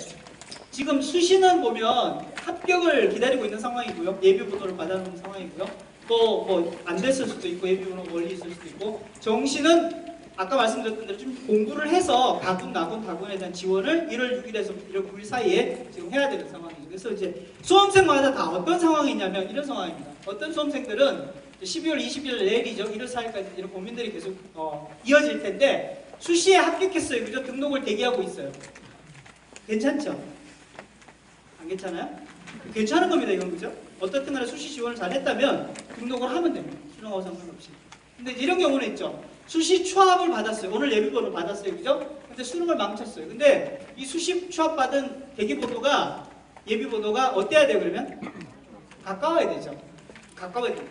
지금 수시는 보면 합격을 기다리고 있는 상황이고요. 예비 보도를 받아놓은 상황이고요. 또 뭐 안 됐을 수도 있고 예비 보도가 멀리 있을 수도 있고 정시는 아까 말씀드렸던 대로 좀 공부를 해서 가군, 나군, 다군에 대한 지원을 1월 6일에서 1월 9일 사이에 지금 해야 되는 상황이죠. 그래서 이제 수험생마다 다 어떤 상황이냐면 이런 상황입니다. 어떤 수험생들은 12월 20일 내일이죠. 1월 4일까지 이런 고민들이 계속 이어질 텐데 수시에 합격했어요. 그죠? 등록을 대기하고 있어요. 괜찮죠? 안 괜찮아요? 괜찮은 겁니다. 이건 그죠? 어떻든 간에 수시 지원을 잘 했다면 등록을 하면 됩니다. 수능하고 상관없이. 근데 이런 경우는 있죠. 수시 추합을 받았어요. 오늘 예비번호 받았어요. 그죠? 근데 수능을 망쳤어요. 근데 이 수시 추합 받은 대기번호가 예비번호가 어때야 돼요, 그러면? 가까워야 되죠. 가까워야 돼요.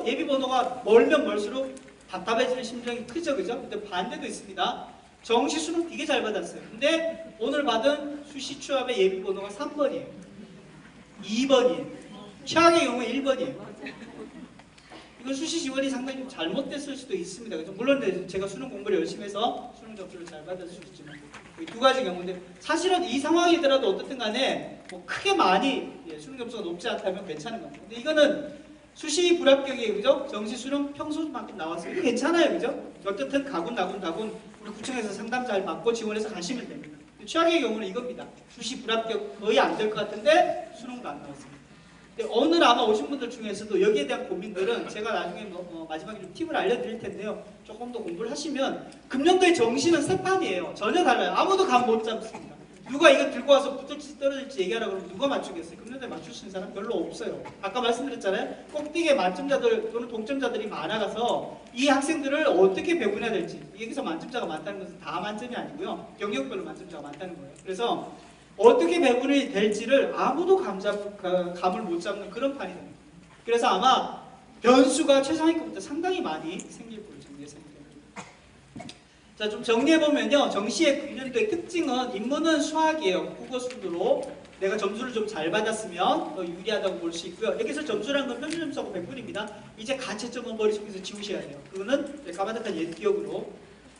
예비번호가 멀면 멀수록 답답해지는 심정이 크죠, 그죠? 근데 반대도 있습니다. 정시 수능 되게 잘 받았어요. 근데 오늘 받은 수시 추합의 예비번호가 3번이에요. 2번이에요. 최악의 경우에 1번이에요. 이건 수시 지원이 상당히 잘못됐을 수도 있습니다. 그죠? 물론 제가 수능 공부를 열심히 해서 수능 점수를 잘 받을 수 있지만 두 가지 경우인데 사실은 이 상황이더라도 어떻든 간에 뭐 크게 많이 수능 점수가 높지 않다면 괜찮은 겁니다. 근데 이거는 수시 불합격이에요. 그죠? 정시 수능 평소만큼 나왔어요. 이거 괜찮아요. 그죠? 어쨌든 가군, 나군, 다군 우리 구청에서 상담 잘 받고 지원해서 가시면 됩니다. 최악의 경우는 이겁니다. 수시 불합격 거의 안 될 것 같은데 수능도 안 나왔습니다. 오늘 아마 오신 분들 중에서도 여기에 대한 고민들은 제가 나중에 마지막에 좀 팁을 알려드릴 텐데요. 조금 더 공부를 하시면 금년도의 정시는 세 판이에요. 전혀 달라요. 아무도 감 못 잡습니다. 누가 이거 들고 와서 붙을지 떨어질지 얘기하라고 하면 누가 맞추겠어요? 금년도에 맞출 수 있는 사람 별로 없어요. 아까 말씀드렸잖아요. 꼭대기에 만점자들 또는 동점자들이 많아가서 이 학생들을 어떻게 배분해야 될지 여기서 만점자가 많다는 것은 다 만점이 아니고요. 영역별로 만점자가 많다는 거예요. 그래서 어떻게 배분이 될지를 아무도 감을 못 잡는 그런 판이 됩니다. 그래서 아마 변수가 최상위권부터 상당히 많이 생길 걸로 예상이 됩니다. 자, 좀 정리해보면요. 정시의 금년도의 특징은 인문은 수학이에요. 국어 순으로 내가 점수를 좀 잘 받았으면 더 유리하다고 볼 수 있고요. 여기서 점수라는 건 평균 점수하고 100분입니다. 이제 가채점은 머릿속에서 지우셔야 돼요. 그거는 까마득한 옛 기억으로.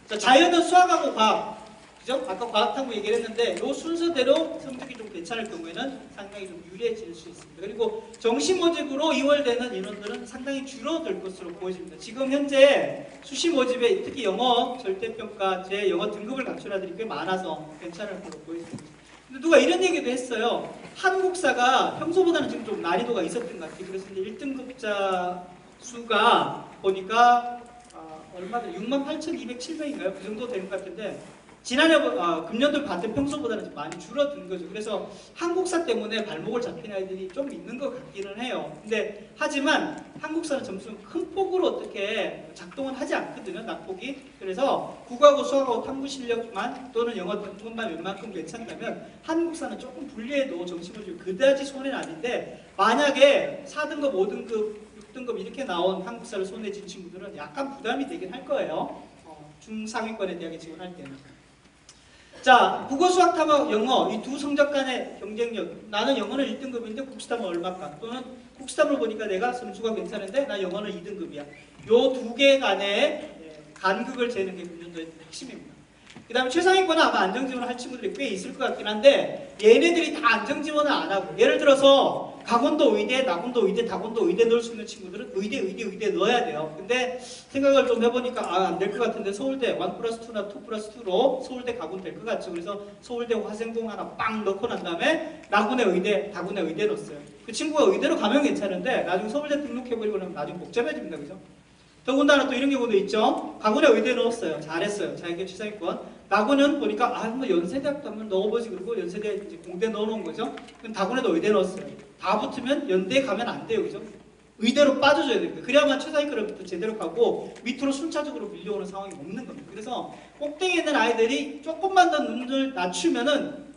자, 자연은 수학하고 과학. 그죠? 아까 과학탐구 얘기를 했는데 이 순서대로 성적이 좀 괜찮을 경우에는 상당히 좀 유리해질 수 있습니다. 그리고 정시 모집으로 2월 되는 인원들은 상당히 줄어들 것으로 보여집니다. 지금 현재 수시 모집에 특히 영어 절대평가, 제 영어 등급을 갖춘 아들이 꽤 많아서 괜찮을 걸로 보여집니다. 근데 누가 이런 얘기도 했어요. 한국사가 평소보다는 지금 좀 난이도가 있었던 것 같아요. 그래서 이제 1등급자 수가 보니까 얼마나 68,207명인가요? 그 정도 되는 것 같은데 지난해 금년도 같은 평소보다는 좀 많이 줄어든 거죠. 그래서 한국사 때문에 발목을 잡힌 아이들이 좀 있는 것 같기는 해요. 근데 하지만 한국사는 점수는 큰 폭으로 어떻게 작동은 하지 않거든요. 낙폭이. 그래서 국어하고 수학하고 탐구 실력만 또는 영어 등급만 웬만큼 괜찮다면 한국사는 조금 불리해도 정시 모집이 그다지 손해는 아닌데 만약에 4등급, 5등급, 6등급 이렇게 나온 한국사를 손에 쥔 친구들은 약간 부담이 되긴 할 거예요. 중상위권의 대학에 지원할 때는. 자, 국어, 수학, 탐험, 영어 이 두 성적 간의 경쟁력. 나는 영어는 1등급인데 국수탐은 얼마까? 또는 국수탐을 보니까 내가 점수가 괜찮은데 나 영어는 2등급이야. 요 두 개 간의 간극을 재는 게 금년도의 핵심입니다. 그 다음에 최상위권은 아마 안정지원을 할 친구들이 꽤 있을 것 같긴 한데 얘네들이 다 안정지원을 안 하고 예를 들어서 가군도 의대, 나군도 의대, 다군도 의대 넣을 수 있는 친구들은 의대 넣어야 돼요. 근데 생각을 좀 해보니까 안 될 것 같은데 서울대 1+2나 2+2로 서울대 가군 될 것 같죠. 그래서 서울대 화생공 하나 빵 넣고 난 다음에 나군의 의대, 다군의 의대 넣었어요. 그 친구가 의대로 가면 괜찮은데 나중에 서울대 등록해버리고 나면 나중에 복잡해집니다. 그죠? 더군다나 또 이런 경우도 있죠. 가군에 의대 넣었어요. 잘했어요. 자기가 최상위권. 나군은 보니까 뭐 연세대학도 한번 넣어보지 그러고 연세대 이제 공대 넣어놓은 거죠. 그럼 다군에도 의대 넣었어요. 다 붙으면 연대 가면 안 돼요. 그죠? 의대로 빠져줘야 됩니다. 그래야만 최상위권부터 제대로 가고 밑으로 순차적으로 밀려오는 상황이 없는 겁니다. 그래서 꼭대기에 있는 아이들이 조금만 더 눈을 낮추면은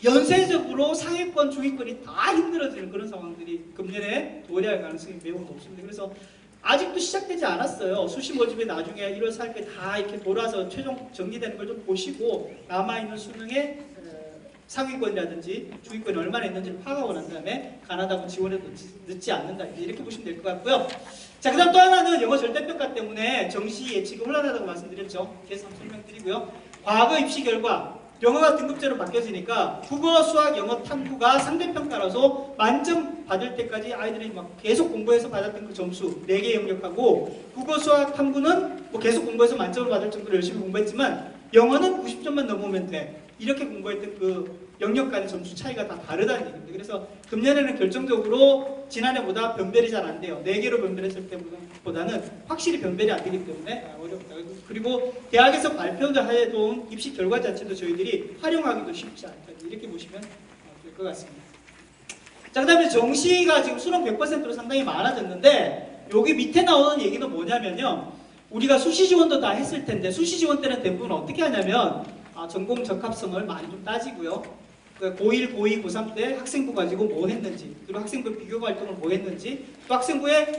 연쇄적으로 상위권, 중위권이 다 힘들어지는 그런 상황들이 금년에 도래할 가능성이 매우 높습니다. 그래서 아직도 시작되지 않았어요. 수시 모집이 나중에 1월 4일까지 다 이렇게 돌아서 최종 정리되는 걸 좀 보시고 남아있는 수능의 상위권이라든지 중위권이 얼마나 있는지를 파악하고 난 다음에 가나다군 지원해도 늦지 않는다. 이렇게 보시면 될 것 같고요. 자, 그 다음 또 하나는 영어 절대평가 때문에 정시 예측이 혼란하다고 말씀드렸죠. 계속 설명드리고요. 과거 입시 결과 영어가 등급제로 바뀌어지니까 국어, 수학, 영어, 탐구가 상대평가라서 만점 받을 때까지 아이들이 막 계속 공부해서 받았던 그 점수 4개 영역하고 국어, 수학, 탐구는 뭐 계속 공부해서 만점을 받을 정도로 열심히 공부했지만 영어는 90점만 넘으면 돼. 이렇게 공부했던 그 영역 간의 점수 차이가 다 다르다는 얘기입니다. 그래서 금년에는 결정적으로 지난해보다 변별이 잘 안 돼요. 4개로 변별했을 때보다는 확실히 변별이 안 되기 때문에 어렵다. 그리고 대학에서 발표를 해둔 입시 결과 자체도 저희들이 활용하기도 쉽지 않다. 이렇게 보시면 될 것 같습니다. 자, 그 다음에 정시가 지금 수능 100%로 상당히 많아졌는데 여기 밑에 나오는 얘기는 뭐냐면요. 우리가 수시 지원도 다 했을 텐데 수시 지원 때는 대부분 어떻게 하냐면 전공 적합성을 많이 좀 따지고요. 고1, 고2, 고3 때 학생부 가지고 뭐 했는지, 그리고 학생부 비교 활동을 뭐 했는지, 또 학생부의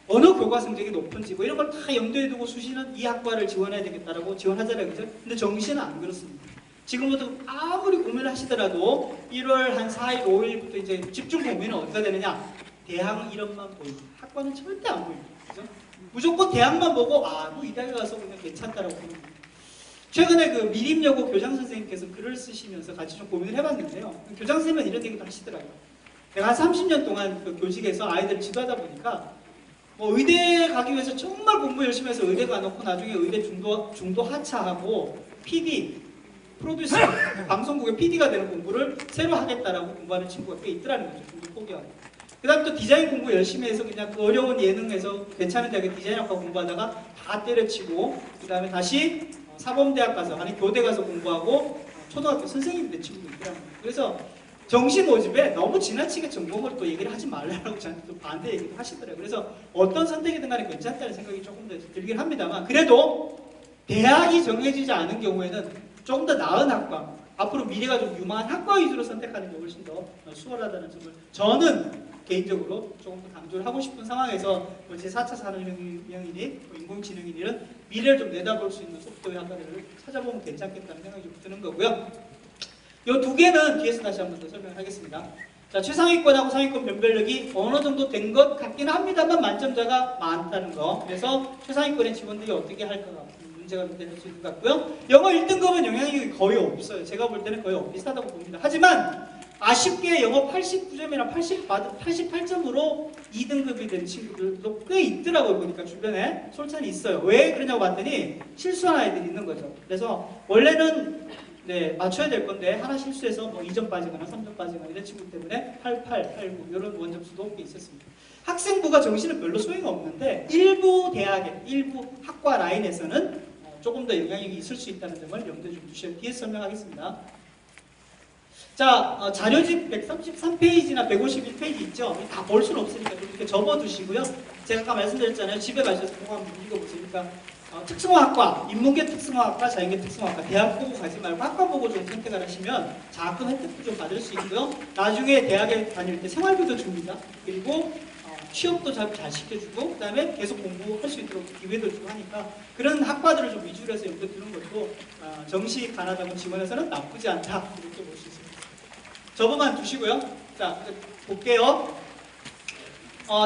어느 교과 성적이 높은지 뭐 이런 걸 다 염두에 두고 수시는 이 학과를 지원해야 되겠다라고 지원하잖아요. 그죠? 근데 정시는 안 그렇습니다. 지금부터 아무리 고민을 하시더라도 1월 한 4일, 5일부터 이제 집중 고민은 어디가 되느냐? 대학 이름만 보입니다. 학과는 절대 안 보입니다. 그죠? 무조건 대학만 보고 뭐 이 대학에 가서 그냥 괜찮다라고 보는 최근에 그 미림여고 교장 선생님께서 글을 쓰시면서 같이 좀 고민을 해봤는데요. 교장 선생님은 이런 얘기도 하시더라고요. 내가 한 30년 동안 그 교직에서 아이들을 지도하다 보니까 뭐 의대 가기 위해서 정말 공부 열심히 해서 의대 가놓고 나중에 의대 중도 하차하고 PD, 프로듀서, 방송국의 PD가 되는 공부를 새로 하겠다라고 공부하는 친구가 꽤 있더라는 거죠. 공부 포기하고. 그 다음 또 디자인 공부 열심히 해서 그냥 그 어려운 예능에서 괜찮은 대학에 디자인학과 공부하다가 다 때려치고 그 다음에 다시 사범대학 가서 아니 교대 가서 공부하고 초등학교 선생님이 된 친구도 있더라고요. 그래서 정시 모집에 너무 지나치게 전공을 또 얘기를 하지 말라고 저한테 또 반대 얘기도 하시더라고요. 그래서 어떤 선택이든 간에 괜찮다는 생각이 조금 더 들긴 합니다만 그래도 대학이 정해지지 않은 경우에는 조금 더 나은 학과 앞으로 미래가 좀 유망한 학과 위주로 선택하는 게 훨씬 더 수월하다는 점을 저는 개인적으로 조금 더 강조를 하고 싶은 상황에서 제4차 산업혁명이니 인공지능이니는 미래를 좀 내다볼 수 있는 소프트웨어 학과를 찾아보면 괜찮겠다는 생각이 좀 드는 거고요. 이 두 개는 뒤에서 다시 한번 더 설명하겠습니다. 자, 최상위권하고 상위권 변별력이 어느 정도 된 것 같긴 합니다만 만점자가 많다는 거. 그래서 최상위권의 직원들이 어떻게 할까가 문제가 될 수 있는 것 같고요. 영어 1등급은 영향력이 거의 없어요. 제가 볼 때는 거의 비슷하다고 봅니다. 하지만 아쉽게 영어 89점이나 88점으로 2등급이 된 친구들도 꽤 있더라고요. 보니까 주변에 솔찬히 있어요. 왜 그러냐고 봤더니 실수한 아이들이 있는 거죠. 그래서 원래는 맞춰야 될 건데 하나 실수해서 뭐 2점 빠지거나 3점 빠지거나 이런 친구 때문에 88, 89 이런 원점수도 꽤 있었습니다. 학생부가 정시는 별로 소용이 없는데 일부 대학의 일부 학과 라인에서는 조금 더 영향력이 있을 수 있다는 점을 염두에 좀 주셔야 뒤에서 설명하겠습니다. 자, 자료집 133페이지나 151페이지 있죠? 다 볼 수는 없으니까 이렇게 접어두시고요. 제가 아까 말씀드렸잖아요. 집에 가셔서 그거 한번 읽어보세요. 그러니까 특성화학과, 인문계 특성화학과, 자연계 특성화학과 대학 보고 가지 말고 학과 보고 좀 선택을 하시면 장학금 혜택도 좀 받을 수 있고요. 나중에 대학에 다닐 때 생활비도 줍니다. 그리고 취업도 잘 시켜주고 그 다음에 계속 공부할 수 있도록 기회도 주고 하니까 그런 학과들을 좀 위주로 해서 염두에 두는 것도 정시 가나다군 지원에서는 나쁘지 않다 이렇게 볼 수 있습니다. 저번만 두시고요. 자, 볼게요.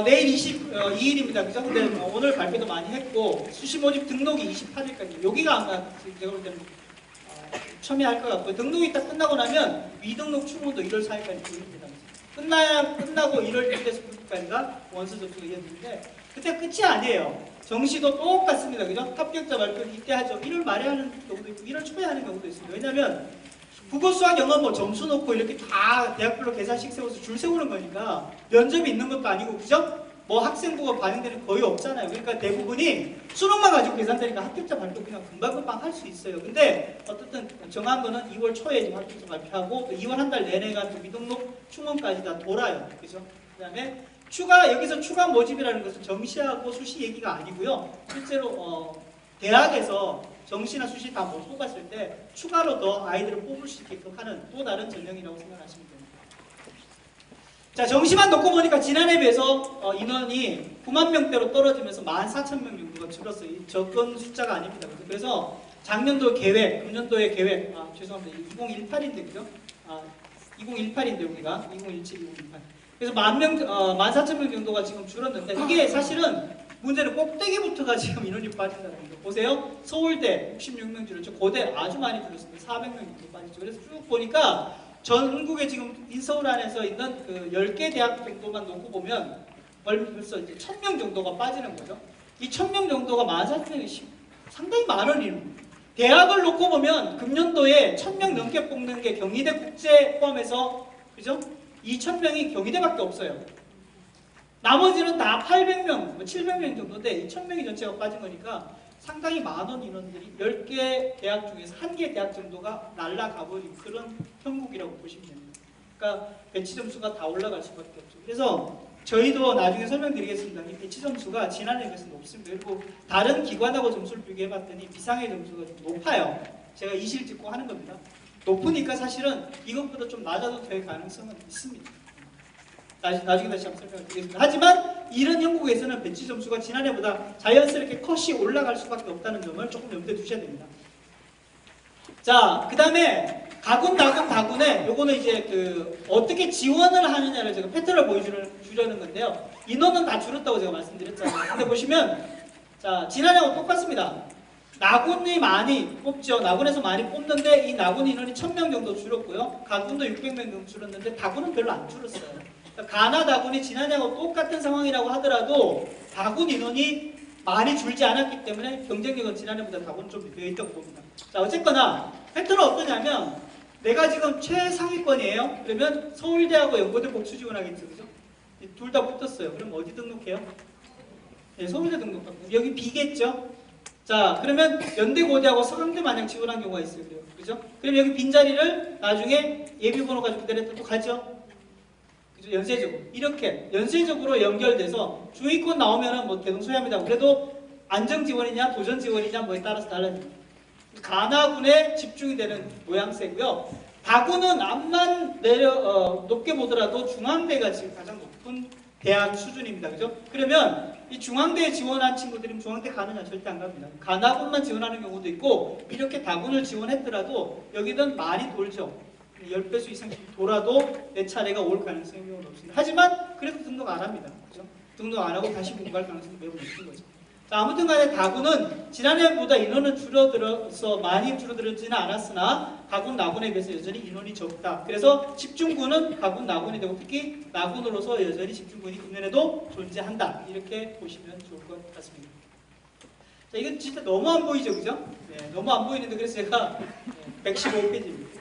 내일 22일입니다. 그죠? 근데 오늘 발표도 많이 했고 수시 모집 등록이 28일까지 여기가 아마 제가 볼 때는 첨예할 것 같고요. 등록이 딱 끝나고 나면 위등록 추문도 1월 4일까지 진행됩니다. 끝나고 1월 1일에서 9일까지가 원서 접수가 이어지는데 그때 끝이 아니에요. 정시도 똑같습니다. 그죠? 합격자 발표 이때 하죠. 1월 말에 하는 경우도 있고 1월 초에 하는 경우도 있습니다. 왜냐하면 국어, 수학, 영어 뭐 점수 놓고 이렇게 다 대학별로 계산식 세워서 줄 세우는 거니까 면접이 있는 것도 아니고 그죠? 뭐 학생부가 반영되는 거의 없잖아요. 그러니까 대부분이 수능만 가지고 계산되니까 합격자 발표 그냥 금방금방 할 수 있어요. 근데 어쨌든 정한 거는 2월 초에 지금 합격자 발표하고 또 2월 한 달 내내가 또 미등록 충원까지 다 돌아요. 그죠? 그 다음에 여기서 추가 모집이라는 것은 정시하고 수시 얘기가 아니고요. 실제로 대학에서 정시나 수시 다 못 뽑았을 때 추가로 더 아이들을 뽑을 수 있게끔 하는 또 다른 전형이라고 생각하시면 됩니다. 자, 정시만 놓고 보니까 지난해에 비해서 인원이 9만 명대로 떨어지면서 14,000명 정도가 줄었어요. 적은 숫자가 아닙니다. 그래서 작년도 계획, 금년도의 계획, 죄송합니다. 2018인데 그죠? 2018인데 우리가 2017, 2018. 그래서 14,000명 정도가 지금 줄었는데 이게 사실은 문제는 꼭대기부터가 지금 인원이 빠진다는 거. 보세요. 서울대 66명 줄었죠. 고대 아주 많이 줄었습니다. 400명 정도 빠지죠. 그래서 쭉 보니까 전국에 지금 인서울 안에서 있는 그 10개 대학 정도만 놓고 보면 벌써 이제 1,000명 정도가 빠지는 거죠. 이 1,000명 정도가 14,000명이 상당히 많은 인원. 대학을 놓고 보면 금년도에 1,000명 넘게 뽑는 게 경희대 국제 포함해서 그죠? 2,000명이 경희대밖에 없어요. 나머지는 다 800명, 700명 정도인데 2,000명이 전체가 빠진 거니까 상당히 많은 인원들이 10개 대학 중에서 1개 대학 정도가 날아가버린 그런 형국이라고 보시면 됩니다. 그러니까 배치 점수가 다 올라갈 수밖에 없죠. 그래서 저희도 나중에 설명드리겠습니다. 이 배치 점수가 지난해에 비해서 높습니다. 그리고 다른 기관하고 점수를 비교해봤더니 비상의 점수가 좀 높아요. 제가 이실 짓고 하는 겁니다. 높으니까 사실은 이것보다 좀 낮아도 될 가능성은 있습니다. 나중에 다시 한번 설명을 드리겠습니다. 하지만 이런 형국에서는 배치 점수가 지난해보다 자연스럽게 컷이 올라갈 수밖에 없다는 점을 조금 염두에 두셔야 됩니다. 자, 그 다음에 가군, 다군에 요거는 이제 어떻게 지원을 하느냐를 제가 패턴을 보여주려는 건데요. 인원은 다 줄었다고 제가 말씀드렸잖아요. 근데 보시면 자, 지난해하고 똑같습니다. 나군이 많이 뽑죠. 나군에서 많이 뽑는데 이 나군 인원이 1,000명 정도 줄었고요. 가군도 600명 정도 줄었는데 다군은 별로 안 줄었어요. 가나 다군이 지난해하고 똑같은 상황이라고 하더라도 다군 인원이 많이 줄지 않았기 때문에 경쟁력은 지난해보다 다군은 좀 되어 있다고 봅니다. 자, 어쨌거나 패턴은 어떠냐면 내가 지금 최상위권이에요. 그러면 서울대하고 연고대 복수 지원하겠죠. 그죠? 둘 다 붙었어요. 그럼 어디 등록해요? 네, 서울대 등록하고 여기 B겠죠? 자, 그러면 연대고대하고 서강대 마냥 지원한 경우가 있어요. 그죠? 그럼 여기 빈자리를 나중에 예비번호 가지고 내렸다 또 가죠? 그죠? 연쇄적으로. 이렇게 연쇄적으로 연결돼서 중위권 나오면은 뭐 대동소이합니다. 그래도 안정 지원이냐 도전 지원이냐 뭐에 따라서 달라집니다. 가나군에 집중이 되는 모양새고요. 다군은 암만 높게 보더라도 중앙대가 지금 가장 높은 대학 수준입니다. 그죠? 그러면 이 중앙대에 지원한 친구들이 중앙대 가느냐? 절대 안 갑니다. 가나군만 지원하는 경우도 있고 이렇게 다군을 지원했더라도 여기는 많이 돌죠. 10배수 이상씩 돌아도 내 차례가 올 가능성이 매우 높습니다. 하지만 그래도 등록 안 합니다. 그죠? 등록 안 하고 다시 공부할 가능성이 매우 높은 거죠. 자, 아무튼 간에 다군은 지난해보다 인원은 줄어들어서 많이 줄어들지는 않았으나 가군, 나군에 비해서 여전히 인원이 적다. 그래서 집중군은 가군, 나군이 되고 특히 나군으로서 여전히 집중군이 금년에도 존재한다. 이렇게 보시면 좋을 것 같습니다. 자, 이건 진짜 너무 안 보이죠, 그죠? 네, 너무 안 보이는데 그래서 제가 115페이지입니다.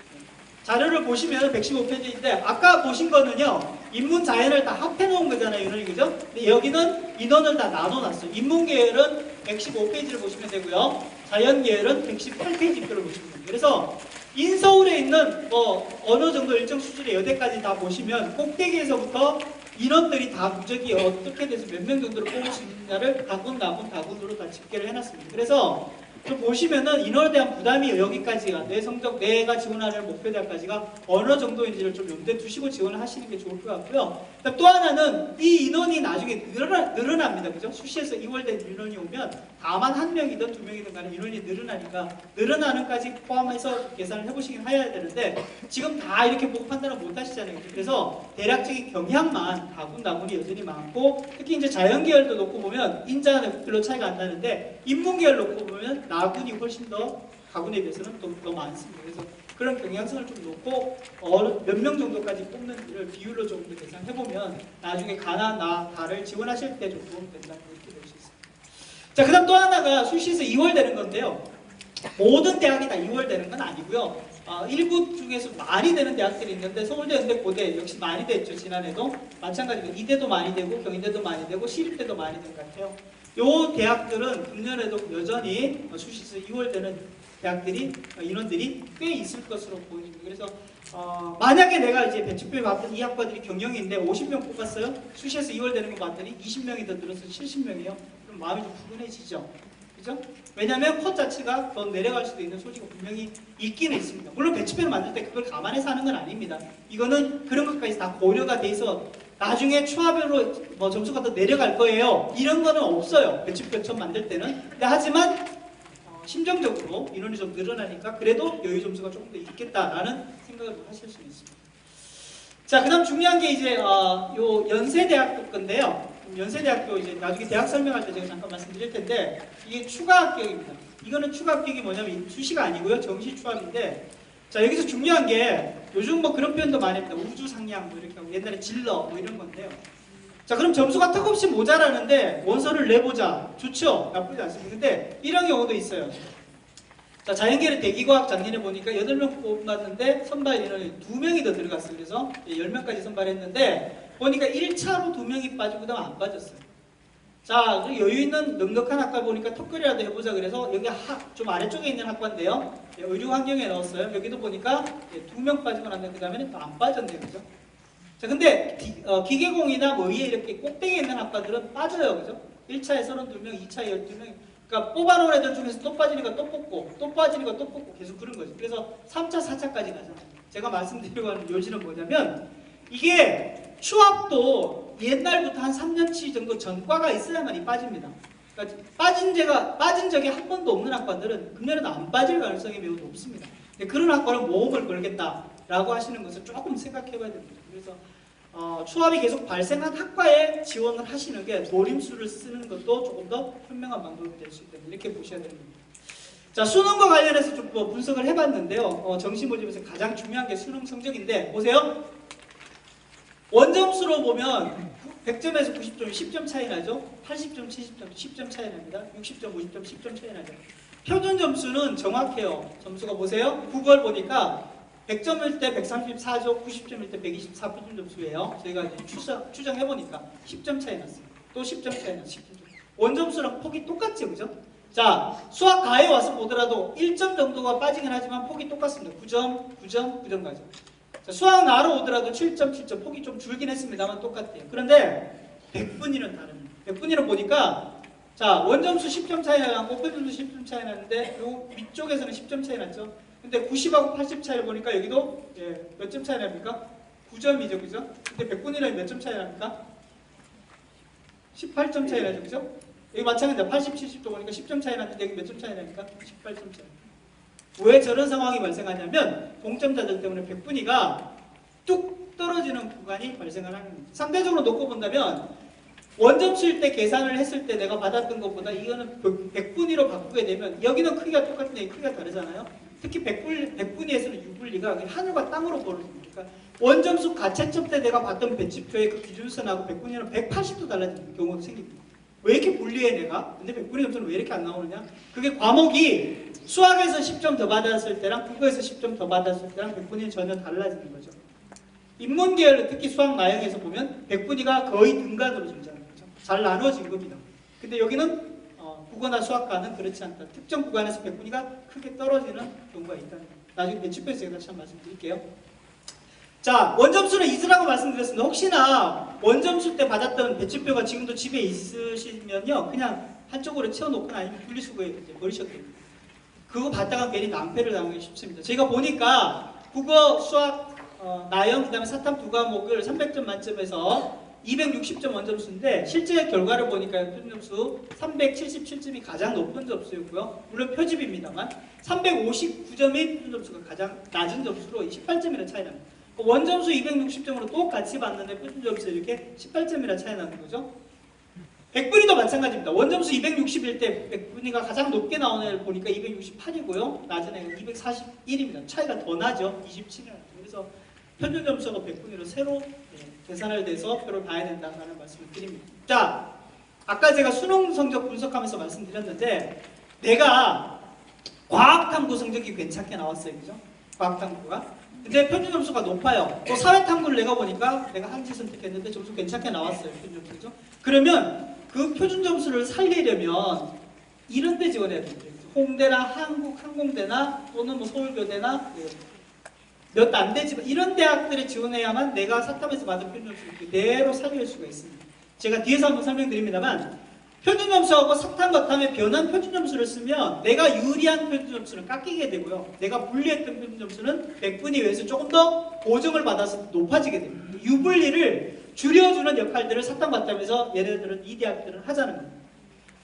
자료를 보시면 115페이지인데 아까 보신 거는요 인문 자연을 다 합해 놓은 거잖아요 인원이. 그죠? 근데 여기는 인원을 다 나눠 놨어요. 인문 계열은 115페이지를 보시면 되고요 자연 계열은 118페이지표를 보시면 됩니다. 그래서 인서울에 있는 어느 정도 일정 수준의 여대까지 다 보시면 꼭대기에서부터 인원들이 다 누적이 어떻게 돼서 몇 명 정도를 뽑을 수 있느냐를 가군, 나군, 다군으로 다 집계를 해놨습니다. 그래서 좀 보시면은 인원에 대한 부담이 여기까지가 내 성적, 내가 지원하는 목표 대학까지가 어느 정도인지를 좀 염두에 두시고 지원을 하시는 게 좋을 것 같고요. 또 하나는 이 인원이 나중에 늘어납니다. 그죠? 수시에서 2월된 인원이 오면 다만 1명이든 2명이든 간에 인원이 늘어나니까 늘어나는까지 포함해서 계산을 해보시긴 해야 되는데 지금 다 이렇게 보고 판단을 못 하시잖아요. 그래서 대략적인 경향만 가군, 나군이 여전히 많고 특히 이제 자연계열도 놓고 보면 인자는 별로 차이가 안 나는데 인문계열 놓고 보면 나군이 훨씬 더 가군에 비해서는 더 많습니다. 그래서 그런 경향성을 좀 놓고 몇 명 정도까지 뽑는지를 비율로 조금 더 계산해보면 나중에 가나 다를 지원하실 때 좀 도움이 된다는 걸 이렇게 볼 수 있습니다. 자, 그 다음 또 하나가 수시에서 2월 되는 건데요. 모든 대학이 다 2월 되는 건 아니고요. 일부 중에서 많이 되는 대학들이 있는데 서울대, 연대, 고대 역시 많이 됐죠. 지난해도 마찬가지로 이대도 많이 되고 경희대도 많이 되고 시립대도 많이 된 것 같아요. 요 대학들은 금년에도 여전히 수시에서 2월 되는 대학들이 인원들이 꽤 있을 것으로 보입니다. 그래서 만약에 내가 이제 배치표에 봤던 이 학과들이 경영인데 50명 뽑았어요. 수시에서 2월 되는 거 봤더니 20명이 더 늘어서 70명이에요. 그럼 마음이 좀 불운해지죠. 그죠? 왜냐하면 컷 자체가 더 내려갈 수도 있는 소지가 분명히 있기는 있습니다. 물론 배치표를 만들 때 그걸 감안해서 하는 건 아닙니다. 이거는 그런 것까지 다 고려가 돼 있어 나중에 추하별로 뭐 점수가 더 내려갈 거예요. 이런 거는 없어요. 배치표 처음 만들 때는. 근데 하지만 심정적으로 인원이 좀 늘어나니까 그래도 여유 점수가 조금 더 있겠다라는 생각을 하실 수 있습니다. 자, 그 다음 중요한 게 이제 요 연세대학교 건데요. 연세대학교 이제 나중에 대학 설명할 때 제가 잠깐 말씀드릴 텐데 이게 추가 합격입니다. 이거는 추가 합격이 뭐냐면 수시가 아니고요. 정시 추합인데 자, 여기서 중요한 게 요즘 뭐 그런 표현도 많이 합니다. 우주 상향 뭐 이렇게 하고 옛날에 질러 뭐 이런 건데요. 자, 그럼 점수가 턱없이 모자라는데 원서를 내보자. 좋죠? 나쁘지 않습니다. 근데 이런 경우도 있어요. 자, 자연계를 대기과학 작년에 보니까 8명 뽑았는데 선발 인원이 2명이 더 들어갔어요. 그래서 10명까지 선발했는데 보니까 1차로 2명이 빠지고 그다음 안 빠졌어요. 자, 여유 있는 넉넉한 학과 보니까 턱걸이라도 해보자 그래서 여기 좀 아래쪽에 있는 학과인데요. 의료 환경에 넣었어요. 여기도 보니까 2명 빠지고 나면 그 다음에는 또 안 빠졌네요. 그죠? 자, 근데 기계공이나 뭐 위에 이렇게 꼭대기에 있는 학과들은 빠져요. 그죠? 1차에 32명, 2차에 12명. 그러니까 뽑아놓은 애들 중에서 또 빠지니까 또 뽑고, 또 빠지니까 또 뽑고 계속 그런 거죠. 그래서 3차, 4차까지 가잖아요. 제가 말씀드리려고 하는 요지는 뭐냐면 이게 추합도 옛날부터 한 3년치 정도 전과가 있어야만이 빠집니다. 그러니까 빠진 적이 한 번도 없는 학과들은 금년에도 안 빠질 가능성이 매우 높습니다. 그런 학과는 모험을 걸겠다라고 하시는 것을 조금 생각해봐야 됩니다. 그래서 추합이 계속 발생한 학과에 지원을 하시는 게 노림수를 쓰는 것도 조금 더 현명한 방법이 될 수 있다. 이렇게 보셔야 됩니다. 자, 수능과 관련해서 좀 분석을 해봤는데요. 정시 모집에서 가장 중요한 게 수능 성적인데 보세요. 원점수로 보면 100점에서 90점, 10점 차이 나죠. 80점, 70점, 10점 차이 납니다. 60점, 50점, 10점 차이 나죠. 표준 점수는 정확해요. 점수가 보세요. 국어를 보니까 100점일 때 134조, 90점일 때 124 표준 점수예요. 저희가 추정해보니까 10점 차이 났어요. 또 10점 차이 났어요. 10점. 원점수랑 폭이 똑같죠, 그죠? 자, 수학 가에 와서 보더라도 1점 정도가 빠지긴 하지만 폭이 똑같습니다. 9점, 9점, 9점 가죠. 자, 수학 나로 오더라도 7점, 7점 폭이 좀 줄긴 했습니다만 똑같아요. 그런데 100분위는 다릅니다. 100분위는 보니까 자, 원점수 10점 차이 나고 표준점수 10점 차이 나는데 요 위쪽에서는 10점 차이 났죠. 근데 90하고 80 차이를 보니까 여기도 몇 점 차이 납니까? 9점이죠, 그죠? 근데 100분위는 몇 점 차이 납니까? 18점 차이 나죠, 그죠? 여기 마찬가지입니다. 80, 70도 보니까 10점 차이 났는데 여기 몇 점 차이 납니까? 18점 차이. 왜 저런 상황이 발생하냐면 동점자들 때문에 100분위가 뚝 떨어지는 구간이 발생을 하는 겁니다. 상대적으로 놓고 본다면 원점수일 때 계산을 했을 때 내가 받았던 것보다 이거는 100분위로 바꾸게 되면 여기는 크기가 똑같은데 크기가 다르잖아요. 특히 100분위에서는 유불리가 하늘과 땅으로 벌어집니다. 그러니까 원점수 가채점 때 내가 봤던 배치표의 그 기준선하고 100분위는 180도 달라지는 경우도 생깁니다. 왜 이렇게 불리해 내가? 근데 100분위 점수는 왜 이렇게 안 나오느냐? 그게 과목이 수학에서 10점 더 받았을 때랑 국어에서 10점 더 받았을 때랑 100분위는 전혀 달라지는 거죠. 인문계열 특히 수학 나형에서 보면 100분위가 거의 등간으로 존재하는 거죠. 잘 나눠진 겁니다. 근데 여기는 국어나 수학과는 그렇지 않다. 특정 구간에서 100분위가 크게 떨어지는 경우가 있다는 겁니다. 나중에 배치표에서 제가 다시 한번 말씀드릴게요. 자, 원점수는 있으라고 말씀드렸습니다. 혹시나 원점수 때 받았던 배치표가 지금도 집에 있으시면요, 그냥 한쪽으로 채워놓거나 아니면 분리수거에 버리셔도 됩니다. 그거 받다가 괜히 낭패를 당하기 쉽습니다. 제가 보니까 국어, 수학, 나형, 그 다음에 사탐 두 과목을 300점 만점에서 260점 원점수인데 실제 결과를 보니까 표준점수 377점이 가장 높은 점수였고요. 물론 표집입니다만 359점이 표준점수가 가장 낮은 점수로 18점이나 차이 납니다. 원점수 260점으로 똑같이 봤는데 표준점수 이렇게 18점이나 차이 나는 거죠. 백분위도 마찬가지입니다. 원점수 261대 백분위가 가장 높게 나오는 애를 보니까 268이고요. 낮은 애가 241입니다. 차이가 더 나죠. 27이나. 그래서 평균 점수하고 백분위로 새로 계산을 돼서 표를 봐야 된다는 말씀을 드립니다. 자, 아까 제가 수능 성적 분석하면서 말씀드렸는데 내가 과학탐구 성적이 괜찮게 나왔어요. 그죠? 과학탐구가. 근데 평균 점수가 높아요. 또 사회탐구를 내가 보니까 내가 한지 선택했는데 점수 괜찮게 나왔어요. 평균 점수. 그죠? 그러면 그 표준 점수를 살리려면 이런 데 지원해야 돼요. 홍대나 한국항공대나 또는 뭐 서울교대나 몇 안 되지만 이런 대학들에 지원해야만 내가 사탐에서 받은 표준 점수를 그대로 살릴 수가 있습니다. 제가 뒤에서 한번 설명드립니다만 표준 점수하고 사탐, 과탐의 변환 표준 점수를 쓰면 내가 유리한 표준 점수는 깎이게 되고요. 내가 불리했던 표준 점수는 백분위 외에서 조금 더 보정을 받아서 높아지게 됩니다. 유불리를 줄여주는 역할들을 사탐, 과탐에서 얘네들은 이 대학들은 하자는 겁니다.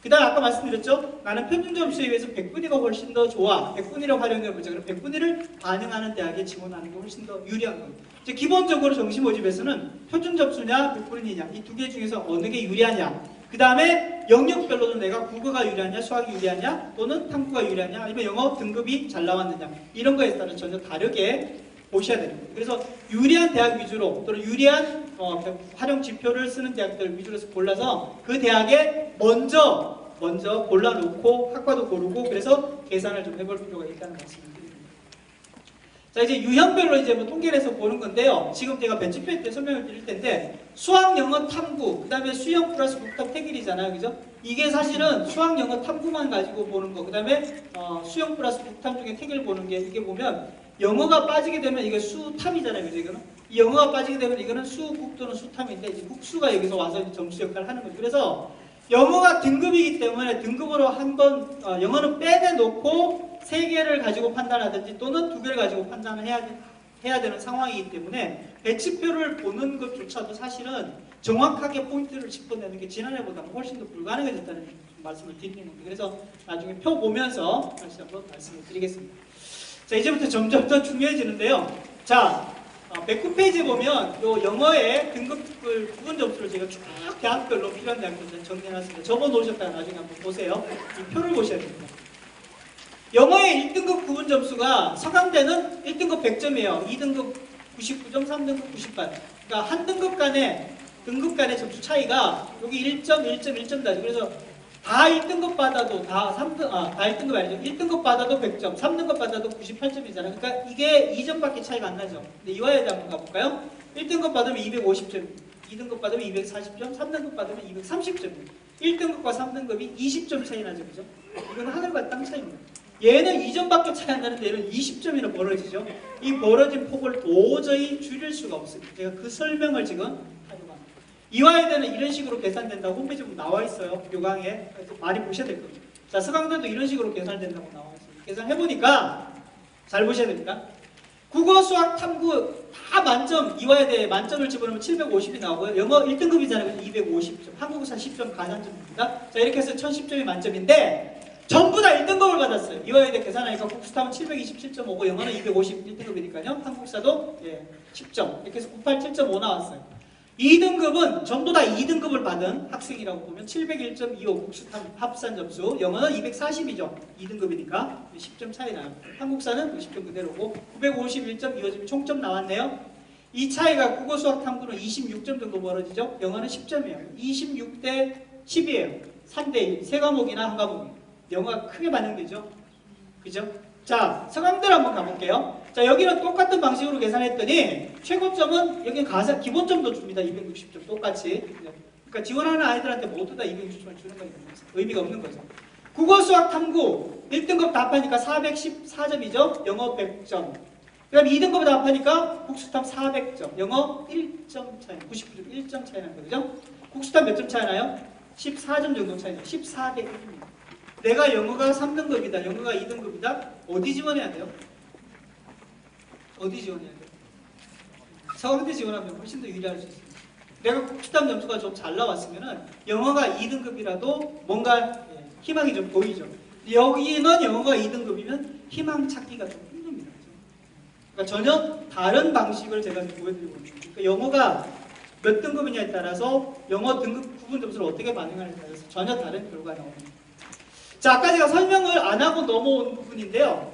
그 다음 아까 말씀드렸죠? 나는 평균 점수에 비해서 백분위가 훨씬 더 좋아. 백분위를 활용해보자. 그럼 백분위를 반영하는 대학에 지원하는 게 훨씬 더 유리한 겁니다. 이제 기본적으로 정시 모집에서는 표준 점수냐 백분위냐 이 두 개 중에서 어느 게 유리하냐. 그 다음에 영역별로도 내가 국어가 유리하냐 수학이 유리하냐 또는 탐구가 유리하냐 아니면 영어 등급이 잘 나왔느냐 이런 거에 따라 전혀 다르게 보셔야 됩니다. 그래서 유리한 대학 위주로 또는 유리한 활용 지표를 쓰는 대학들 위주로 골라서 그 대학에 먼저 골라놓고 학과도 고르고 그래서 계산을 좀 해볼 필요가 있다는 말씀을 드립니다. 자, 이제 유형별로 이제 뭐 통계를 해서 보는 건데요. 지금 제가 벤치표 때 설명을 드릴 텐데 수학, 영어, 탐구, 그 다음에 수영 플러스 국탐 태길이잖아요. 그죠? 이게 사실은 수학, 영어, 탐구만 가지고 보는 거, 그 다음에 수영 플러스 국탐 중에 태길 보는 게 이게 보면 영어가 빠지게 되면 이게 수탐이잖아요. 그죠? 이거는? 이 영어가 빠지게 되면 이거는 수국 또는 수탐인데 이제 국수가 여기서 와서 점수 역할을 하는 거죠. 그래서 영어가 등급이기 때문에 등급으로 한번 영어는 빼내놓고 3개를 가지고 판단하든지 또는 2개를 가지고 판단을 해야 되는 상황이기 때문에 배치표를 보는 것조차도 사실은 정확하게 포인트를 짚어내는 게 지난해보다는 훨씬 더 불가능해졌다는 말씀을 드리는 겁니다. 그래서 나중에 표 보면서 다시 한번 말씀을 드리겠습니다. 자, 이제부터 점점 더 중요해지는데요. 자, 109페이지에 보면 요 영어의 등급을 부분 점수를 제가 쭉 대학별로 필요한 대학별로 정리해놨습니다. 접어 놓으셨다가 나중에 한번 보세요. 이 표를 보셔야 됩니다. 영어의 1등급 구분 점수가 서강대는 1등급 100점이에요. 2등급 99점, 3등급 98. 그러니까 한 등급 간의 점수 차이가 여기 1점, 1점, 1점 다죠. 그래서 다 1등급 받아도 다 1등급 아니죠. 1등급 받아도 100점, 3등급 받아도 98점이잖아요. 그러니까 이게 2점밖에 차이가 안 나죠. 근데 이와에 대해 한번 가볼까요? 1등급 받으면 250점, 2등급 받으면 240점, 3등급 받으면 230점. 1등급과 3등급이 20점 차이 나죠. 그죠? 이건 하늘과 땅 차이입니다. 얘는 2점밖에 차이 안 나는데 얘는 20점이나 벌어지죠. 이 벌어진 폭을 도저히 줄일 수가 없습니다. 제가 그 설명을 지금 하려고 합니다. 이와에 대해는 이런 식으로 계산된다고 홈페이지에 나와 있어요. 요강에. 많이 보셔야 될 겁니다. 자, 서강대도 이런 식으로 계산된다고 나와 있어요. 계산해보니까 잘 보셔야 됩니다. 국어, 수학, 탐구 다 만점, 이와에 대해 만점을 집어넣으면 750이 나오고요. 영어 1등급이잖아요. 250점, 한국사 10점, 가산점입니다. 자, 이렇게 해서 1010점이 만점인데 전부 다 1등급을 받았어요. 이와에 대해 계산하니까 국수탐은 727.5고 영어는 250 1등급이니까요. 한국사도 10점. 이렇게 해서 987.5 나왔어요. 2등급은 전부 다 2등급을 받은 학생이라고 보면 701.25 국수탐 합산 점수, 영어는 240이죠. 2등급이니까 10점 차이 나요. 한국사는 90점 그대로고 951.25점이 총점 나왔네요. 이 차이가 국어, 수학, 탐구는 26점 정도 벌어지죠. 영어는 10점이에요. 26대 10이에요. 3대 1. 세 과목이나 한 과목이. 영어가 크게 반영되죠. 그죠? 자, 서강대로 한번 가볼게요. 자, 여기는 똑같은 방식으로 계산했더니 최고점은 여기 기본점도 줍니다. 260점 똑같이. 그러니까 지원하는 아이들한테 모두 다 260점을 주는 거니까 의미가 없는 거죠. 국어, 수학, 탐구 1등급 답하니까 414점이죠. 영어 100점. 그 다음에 2등급 답하니까 국수탐 400점. 영어 1점 차이, 99점 1점 차이 나는 거죠. 국수탐 몇 점 차이 나요? 14점 정도 차이 나요. 14대 1입니다. 내가 영어가 3등급이다, 영어가 2등급이다. 어디 지원해야 돼요? 어디 지원해야 돼요? 서강대 지원하면 훨씬 더 유리할 수 있습니다. 내가 국수탐 점수가 좀 잘 나왔으면 영어가 2등급이라도 뭔가 희망이 좀 보이죠. 여기는 영어가 2등급이면 희망 찾기가 좀 힘듭니다. 그러니까 전혀 다른 방식을 제가 보여드리고 있습니다. 그러니까 영어가 몇 등급이냐에 따라서 영어 등급 구분 점수를 어떻게 반영하느냐에 따라서 전혀 다른 결과가 나옵니다. 자, 아까 제가 설명을 안 하고 넘어온 부분인데요.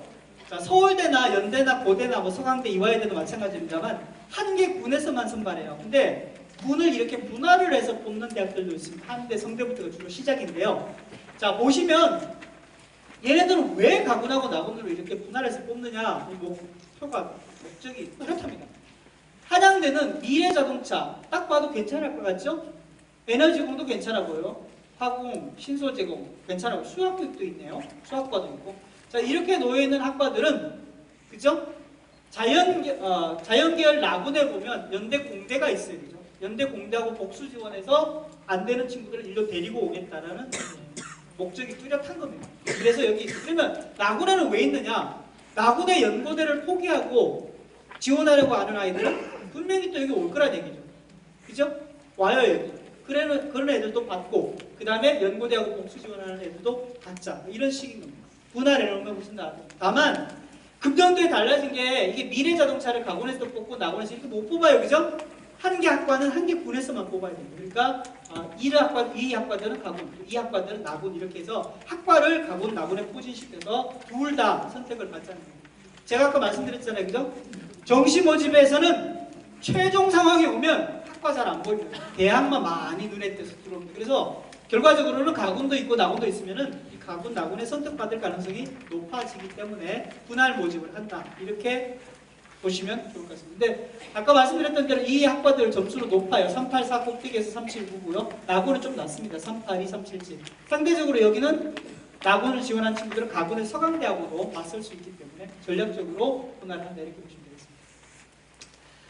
자, 서울대나 연대나 고대나 뭐 서강대, 이화여대도 마찬가지입니다만 한 개 군에서만 선발해요. 근데 군을 이렇게 분할을 해서 뽑는 대학들도 있습니다. 한대, 성대부터가 주로 시작인데요. 자, 보시면 얘네들은 왜 가군하고 나군으로 이렇게 분할해서 뽑느냐? 이 목표가 목적이 뚜렷합니다. 한양대는 미래자동차 딱 봐도 괜찮을 것 같죠? 에너지공도 괜찮아 보여요. 화공, 신소제공 괜찮아 보여요. 수학교육도 있네요. 수학과도 있고. 자, 이렇게 놓여있는 학과들은 그죠? 자연계열 나군에 보면 연대 공대가 있어요. 그죠? 연대 공대하고 복수 지원해서 안 되는 친구들을 일로 데리고 오겠다라는 목적이 뚜렷한 겁니다. 그래서 여기 그러면 나군에는 왜 있느냐? 나군의 연고대를 포기하고 지원하려고 하는 아이들은 분명히 또 여기 올 거란 얘기죠. 그죠? 와요 여기. 그런 애들도 받고 그 다음에 연고대하고 복수 지원하는 애들도 받자. 이런 식인 겁니다. 분할해 놓으면 무슨 나. 다만 급정도에 달라진 게 이게 미래자동차를 가군에서 뽑고 나군에서 이렇게 못 뽑아요. 그죠? 한 개 학과는 한 개 군에서만 뽑아야 됩니다. 그러니까 이 학과들은 가군, 이 학과들은 나군 이렇게 해서 학과를 가군, 나군에 포진시켜서 둘 다 선택을 받자는 겁니다. 제가 아까 말씀드렸잖아요. 그죠? 정시 모집에서는 최종 상황이 오면 학과 잘 안 보입니다. 대학만 많이 눈에 띄어서 들어옵니다. 그래서 결과적으로는 가군도 있고 나군도 있으면은 이 가군, 나군에 선택받을 가능성이 높아지기 때문에 분할 모집을 한다. 이렇게 보시면 좋을 것 같습니다. 근데 아까 말씀드렸던 대로 이 학과들 점수로 높아요. 384 꼭대기에서 379고요. 나군은 좀 낮습니다. 382, 377. 상대적으로 여기는 나군을 지원한 친구들은 가군의 서강대하고도 맞설 수 있기 때문에 전략적으로 분할을 한다. 이렇게 보시면 되겠습니다.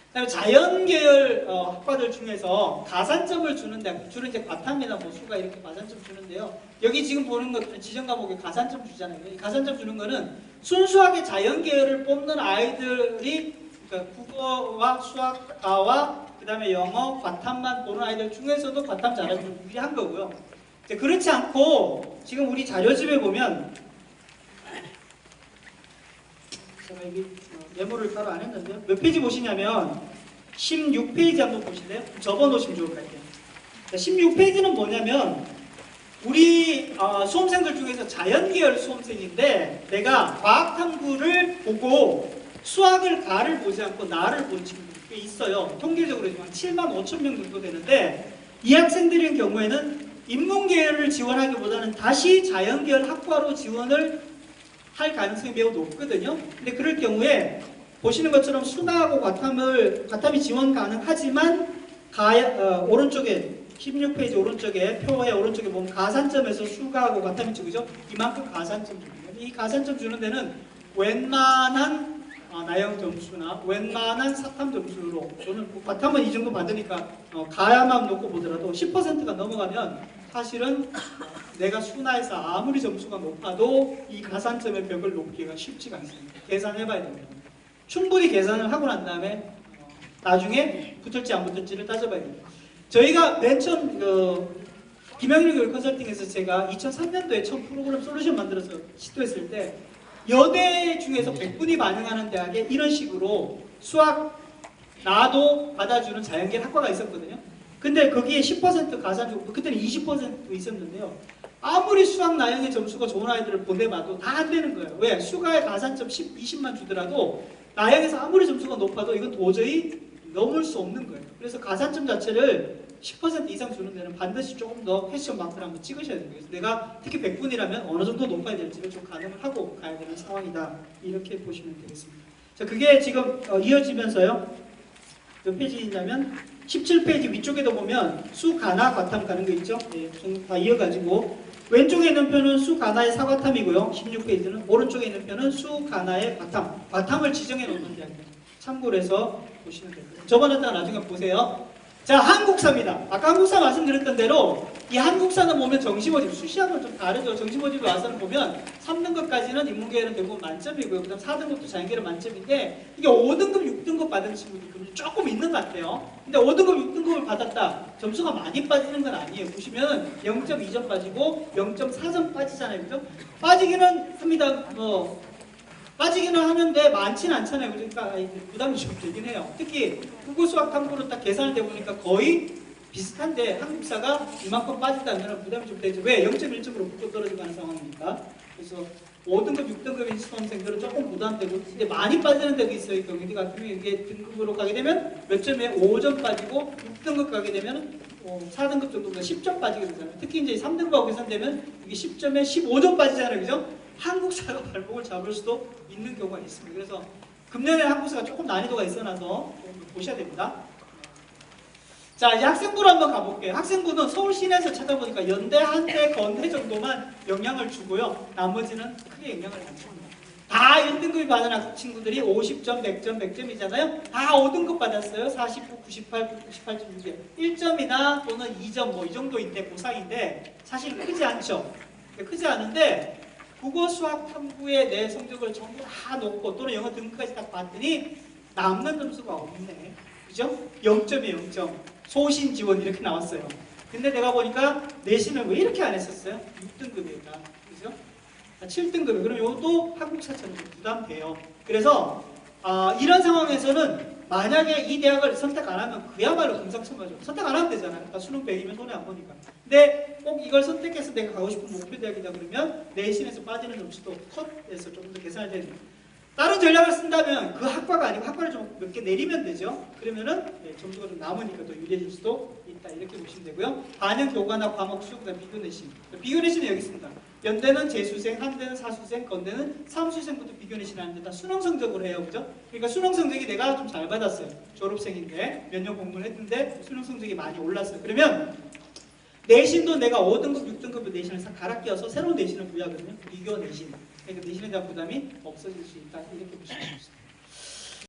그다음에 자연계열 학과들 중에서 가산점을 주는 대학, 주로 이제 과탐이나 모수가 이렇게 가산점 주는데요. 여기 지금 보는 것들은 지정 과목에 가산점 주잖아요. 이 가산점 주는 거는 순수하게 자연계열을 뽑는 아이들이 그러니까 국어와 수학과와 그 다음에 영어, 과탐만 보는 아이들 중에서도 과탐 잘하는 유리한 거고요. 그렇지 않고 지금 우리 자료집에 보면 제가 여기 메모를 따로 안 했는데요. 몇 페이지 보시냐면 16페이지 한번 보실래요? 접어놓으시면 좋을 것 같아요. 16페이지는 뭐냐면 우리 수험생들 중에서 자연계열 수험생인데 내가 과학탐구를 보고 수학을 가를 보지 않고 나를 본 친구들이 꽤 있어요. 통계적으로 지금 7만 5천 명 정도 되는데 이 학생들의 경우에는 인문계열을 지원하기보다는 다시 자연계열 학과로 지원을 할 가능성이 매우 높거든요. 근데 그럴 경우에 보시는 것처럼 수나하고 과탐이 지원 가능하지만 오른쪽에 16페이지 오른쪽에 표의 오른쪽에 보면 가산점에서 수가하고 과탐이 주죠. 이만큼 가산점 줍니다. 이 가산점 주는 데는 웬만한 나형 점수나 웬만한 사탐 점수로 저는 과탐은 이 정도 받으니까 가야만 놓고 보더라도 10%가 넘어가면 사실은 내가 수나에서 아무리 점수가 높아도 이 가산점의 벽을 높기가 쉽지가 않습니다. 계산해봐야 됩니다. 충분히 계산을 하고 난 다음에 나중에 붙을지 안 붙을지를 따져봐야 됩니다. 저희가 맨 처음 김영일 교육 컨설팅에서 제가 2003년도에 처음 프로그램 솔루션 만들어서 시도했을 때 여대 중에서 100분이 반영하는 대학에 이런 식으로 수학 나도 받아주는 자연계열 학과가 있었거든요. 근데 거기에 10% 가산, 그때는 20% 있었는데요. 아무리 수학 나형의 점수가 좋은 아이들을 보내봐도 다 안 되는 거예요. 왜? 수가의 가산점 10, 20만 주더라도 나형에서 아무리 점수가 높아도 이건 도저히 넘을 수 없는 거예요. 그래서 가산점 자체를 10% 이상 주는 데는 반드시 조금 더 퀘스천 마크를 한번 찍으셔야 됩니다. 그래서 내가 특히 100분이라면 어느 정도 높아야 될지를 좀 가늠을 하고 가야 되는 상황이다. 이렇게 보시면 되겠습니다. 자, 그게 지금 이어지면서요. 몇 페이지냐면 17페이지 위쪽에도 보면 수, 가나, 과탐 가는 거 있죠? 네, 좀 다 이어가지고 왼쪽에 있는 표는 수, 가나의 사과탐이고요. 16페이지는 오른쪽에 있는 표는 수, 가나의 과탐. 과탐을 지정해 놓는 이야기입니다. 참고를 해서 보시면 됩니다. 저번에다가 나중에 보세요. 자, 한국사입니다. 아까 한국사 말씀드렸던 대로 이 한국사는 보면 정시모집, 수시하고는 좀 다르죠. 정시모집에 와서는 보면 3등급까지는 인문계열은 대부분 만점이고요. 그 다음 4등급도 자연계열은 만점인데 이게 5등급, 6등급 받은 친구들이 조금 있는 것 같아요. 근데 5등급, 6등급을 받았다. 점수가 많이 빠지는 건 아니에요. 보시면 0.2점 빠지고 0.4점 빠지잖아요. 그죠? 빠지기는 합니다. 빠지기는 하는데 많지는 않잖아요. 그러니까 부담이 좀 되긴 해요. 특히 국어 수학 탐구로 딱 계산을 해보니까 거의 비슷한데 한국사가 이만큼 빠진다면 부담이 좀 되죠. 왜? 0.1점으로 붙고 떨어지고 하는 상황이니까. 그래서 5등급, 6등급인 수험생들은 조금 부담되고, 근데 많이 빠지는 데도 있어요. 경희대 같은 경우에 이게 등급으로 가게 되면 몇 점에 5점 빠지고, 6등급 가게 되면 4등급 정도보다 10점 빠지게 되잖아요. 특히 이제 3등급하고 계산되면 이게 10점에 15점 빠지잖아요. 그죠? 한국사가 발목을 잡을 수도 있는 경우가 있습니다. 그래서 금년에 한국사가 조금 난이도가 있어놔서 좀 보셔야 됩니다. 자, 이제 학생부로 한번 가볼게요. 학생부는 서울 시내에서 찾아보니까 연대, 한대, 건대 정도만 영향을 주고요. 나머지는 크게 영향을 안 줍니다. 다 1등급이 받은 친구들이 50점, 100점, 100점이잖아요. 다 5등급 받았어요. 49, 98, 98.6이에요. 1점이나 또는 2점 뭐 이 정도인데 보상인데 사실 크지 않죠. 크지 않은데 국어, 수학, 탐구에 내 성적을 전부 다 놓고 또는 영어 등급까지 딱 봤더니 남는 점수가 없네. 그죠? 0점이에요, 0점. 소신 지원 이렇게 나왔어요. 근데 내가 보니까 내신을 왜 이렇게 안 했었어요? 6등급이니까. 그죠? 7등급이. 그럼 이것도 한국사처럼 부담돼요. 그래서 이런 상황에서는 만약에 이 대학을 선택 안 하면 그야말로 금상첨화죠. 선택 안 하면 되잖아요. 그러니까 수능 100이면 손해 안 보니까. 근데 꼭 이걸 선택해서 내가 가고 싶은 목표 대학이다 그러면 내신에서 빠지는 점수도 컷해서 조금 더 계산을 해야 됩니다. 다른 전략을 쓴다면 그 학과가 아니고 학과를 좀 몇 개 내리면 되죠. 그러면은 점수가 좀 남으니까 더 유리해질 수도 있다. 이렇게 보시면 되고요. 반영 교과나 과목 수, 그다음 비교 내신. 비교 내신은 여기 있습니다. 연대는 재수생, 한대는 사수생, 건대는 삼수생부터 비교 내신 하는데 다 수능 성적으로 해요. 그죠? 그러니까 수능 성적이 내가 좀 잘 받았어요. 졸업생인데 몇 년 공부를 했는데 수능 성적이 많이 올랐어요. 그러면 내신도 내가 5등급, 6등급 내신을 싹 갈아 끼워서 새로운 내신을 구하거든요. 비교 내신. 그러니까 내신에 대한 부담이 없어질 수 있다. 이렇게 보시면 됩니다.